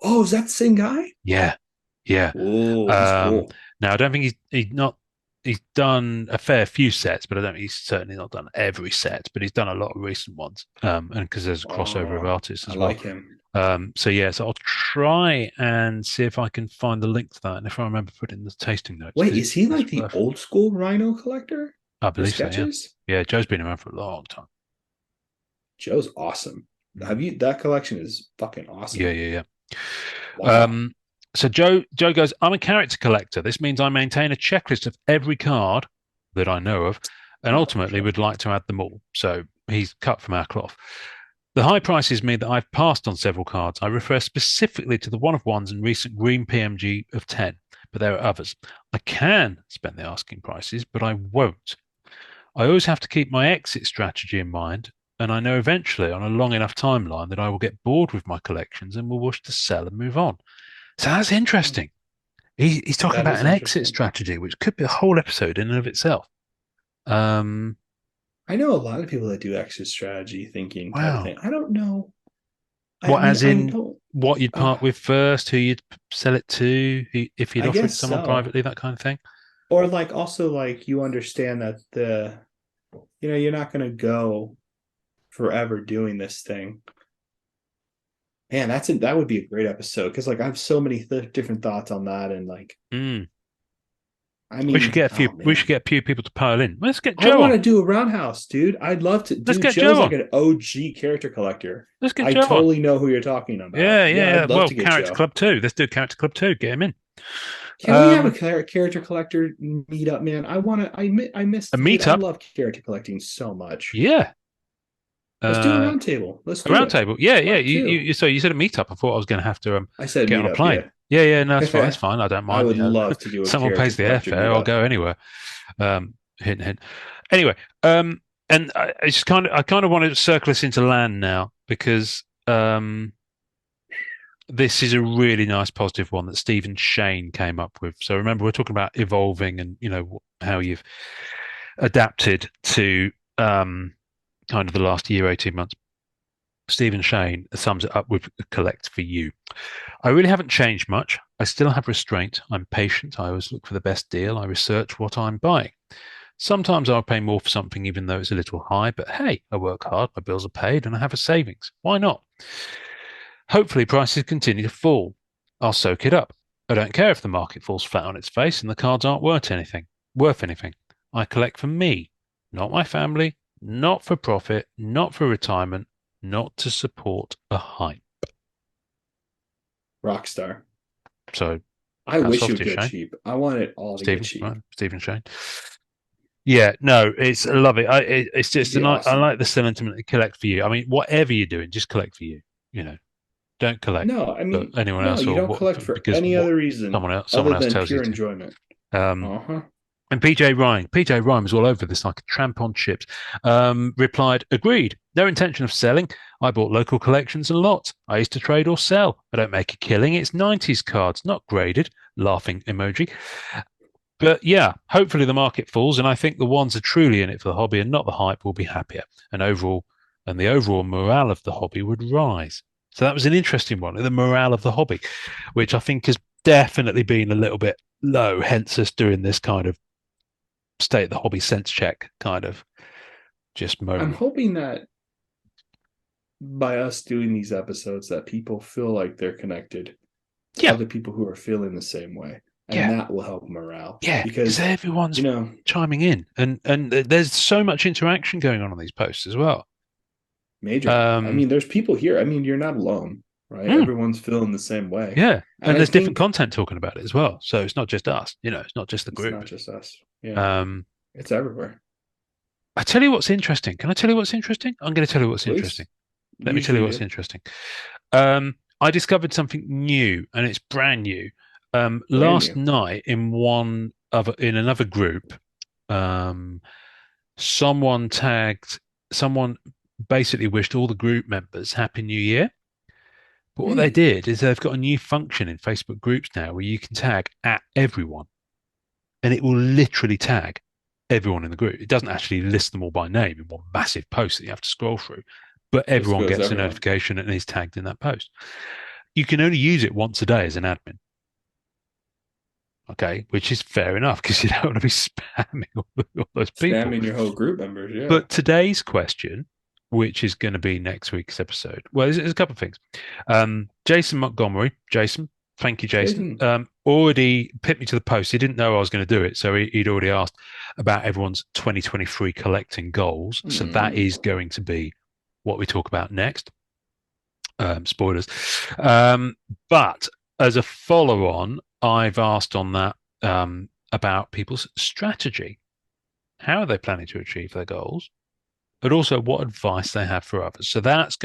oh, is that the same guy? Yeah, yeah. Oh, he's Um, cool. Now I don't think he's done a fair few sets, but I don't think he's certainly not done every set, but he's done a lot of recent ones. And because there's a crossover of Oh, artists I as well. like him. So I'll try and see if I can find the link to that, and if I remember, put it in the tasting notes Wait, because is he it's like the worth. old school Rhino collector I for believe so. Yeah, sketches? yeah. Joe's been around for a long time. Joe's awesome. Mm. Have you that collection is fucking Yeah, awesome. yeah, yeah. Wow. So Joe goes, I'm a character collector. This means I maintain a checklist of every card that I know of, and Oh, ultimately sure. would like to add them all. So he's cut from our cloth. The high prices mean that I've passed on several cards. I refer specifically to the one of ones and recent green PMG of 10, but there are others. I can spend the asking prices, but I won't. I always have to keep my exit strategy in mind, and I know eventually on a long enough timeline that I will get bored with my collections and will wish to sell and move on. So that's interesting. He's talking That about is an exit interesting. strategy, which could be a whole episode in and of itself. Um, I know a lot of people that do exit strategy thinking type of wow. thing. I don't know. I What, mean, as I in don't. what you'd Uh, part with first, who you'd sell it to, if you'd I offer it to guess someone so. privately, that kind of thing? Or like also like you understand that you're not going to go forever doing this thing. Man, that would be a great episode because like I have so many different thoughts on that and like Mm. I We should mean, get a few. oh We should man, get a few people to pile in. Let's get I Joe want on. to do a roundhouse, dude. I'd love to. Let's Dude, get Joe's Joe like on. an OG character collector. Let's get I Joe on. totally know who you're talking about. Yeah, Yeah, yeah, yeah. I'd love Well, to get Character Joe. Club 2. Let's do Character Club 2. Get him in. Can we have a Um, character collector meetup, man? I want to. I miss, a dude. I meetup. love character collecting so much. Yeah. Let's do a Uh, roundtable. Let's a do round it. table. Yeah, yeah. Part two. So you said a meetup. I thought I was going to have to I said get on a meetup. plane. Yeah, Yeah, yeah. No, it's fine. It's fine. I don't I mind. would love to do a Someone character pays the collector airfare. I'll meetup. go anywhere. Hint, hint. Anyway, and I kind of want to circle us into land now because this is a really nice positive one that Stephen Shane came up with. So remember, we're talking about evolving and how you've adapted to kind of the last year, 18 months. Stephen Shane sums it up with collect for you. I really haven't changed much. I still have restraint. I'm patient. I always look for the best deal. I research what I'm buying. Sometimes I'll pay more for something even though it's a little high, but hey, I work hard, my bills are paid, and I have a savings. Why not? Hopefully, prices continue to fall. I'll soak it up. I don't care if the market falls flat on its face and the cards aren't worth anything. Worth anything. I collect for me, not my family, not for profit, not for retirement, not to support a hype. Rockstar. So, I hats wish off you to would get Shane, cheap. I want it all to get Stephen, cheap. right? Stephen Shane. Yeah, no, it's I love it. It's It'd just be I awesome. like the sentiment to collect for you. I mean, whatever you're doing, just collect for you. You know, don't collect No, I for mean, anyone no, else you or don't what collect for because any what other reason someone other else than tells you pure to. enjoyment. Um, Uh-huh. and PJ Ryan was all over this like a tramp on chips. Replied, agreed. No intention of selling. I bought local collections and lots. I used to trade or sell. I don't make a killing. It's 90s cards, not graded. Laughing emoji. But yeah, hopefully the market falls, and I think the ones are truly in it for the hobby and not the hype will be happier, and the overall morale of the hobby would rise. So that was an interesting one, the morale of the hobby, which I think has definitely been a little bit. low, hence us doing this kind of state of the hobby sense check kind of just I'm moment. hoping that by us doing these episodes that people feel like they're connected to Yeah, other people who are feeling the same way, and yeah, that will help morale yeah, because because everyone's you know chiming in, and there's so much interaction going on these posts as well. major. I Um, mean, there's people here. I mean, you're not alone, right? mm, Everyone's feeling the same way, yeah, and and I there's different think content talking about it as well. So it's not just us, it's not just the it's group. not just us. Yeah, Um, it's everywhere. I tell you what's interesting. Can I tell you what's interesting? I'm going to tell you what's interesting. Please, Let me tell you usually what's do. interesting. I discovered something new, and it's brand new. Brand Last new. night in another group, um, someone tagged someone basically wished all the group members Happy New Year. But what they Hmm. did is they've got a new function in Facebook groups now where you can tag at everyone, and it will literally tag everyone in the group. It doesn't actually list them all by name in one massive post that you have to scroll through, but Just everyone goes gets a everyone. notification and is tagged in that post. You can only use it once a day as an admin. Okay, which is fair enough because you don't want to be spamming all those people. Spamming your whole group members. Yeah. But today's question, which is going to be next week's episode, well, there's a couple of things. Jason Montgomery, Jason, thank you, Jason. Jason. Already picked me to the post. He didn't know I was going to do it, so he'd already asked about everyone's 2023 collecting goals. So that Hmm. is going to be what we talk about next. Spoilers. Um, but as a follow on, I've asked on that about people's strategy. How are they planning to achieve their goals? But also what advice they have for others. So that's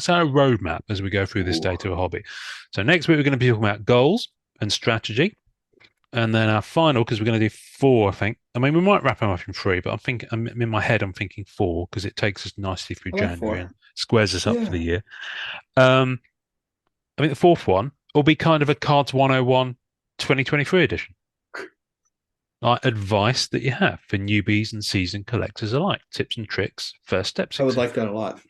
our roadmap as we go through this Ooh. day to a hobby. So next week we're going to be talking about goals and strategy. And then our final, because we're going to do four, I think. I mean, we might wrap them up in three, but I'm in my head, I'm thinking four because it takes us nicely through I like January and four. squares us up for the Yeah. year. Um, I mean, the fourth one will be kind of a Cards 101 2023 edition. Like advice that you have for newbies and seasoned collectors alike, tips and tricks, first steps, I would like etc. that a lot.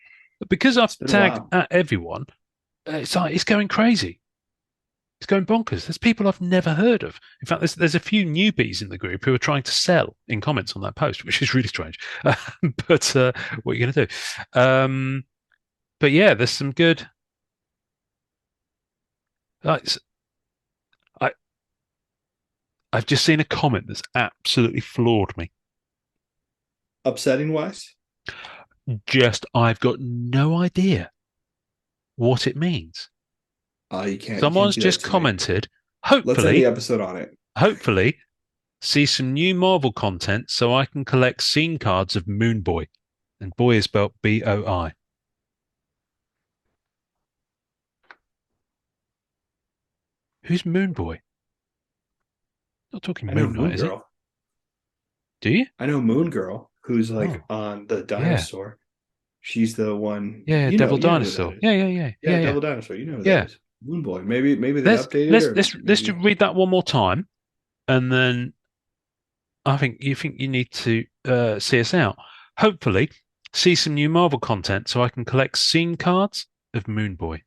But because I've It's been a tagged while. at everyone, it's like it's going crazy. It's going bonkers. There's people I've never heard of. In fact, there's a few newbies in the group who are trying to sell in comments on that post, which is really strange. But what are you going to do? But yeah, there's some good. Like, I I've just seen a comment that's absolutely floored me. Upsetting wise, Just I've got no idea what it means. you can't Someone's do that just to me. commented, Let's end the hopefully, episode on it. hopefully, see some new Marvel content so I can collect scene cards of Moon Boy. And boy is spelled Boi. Who's Moon Boy? Not talking I know Moon Knight, Moon is he? Girl. Do you? I know Moon Girl, who's like Oh, on the yeah. dinosaur. She's the one. Yeah, yeah, You Devil know who that Dinosaur. is. Yeah, yeah, yeah, Yeah, yeah, yeah. Devil Dinosaur. You know who that Yeah. is. Moon Boy. Maybe they Let's updated, let's or let's let's just maybe read that one more time, and then I think you need to see us out. Hopefully, see some new Marvel content so I can collect scene cards of Moon Boy.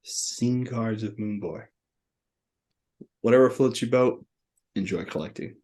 scene cards of Moon Boy. Whatever floats your boat. Enjoy collecting.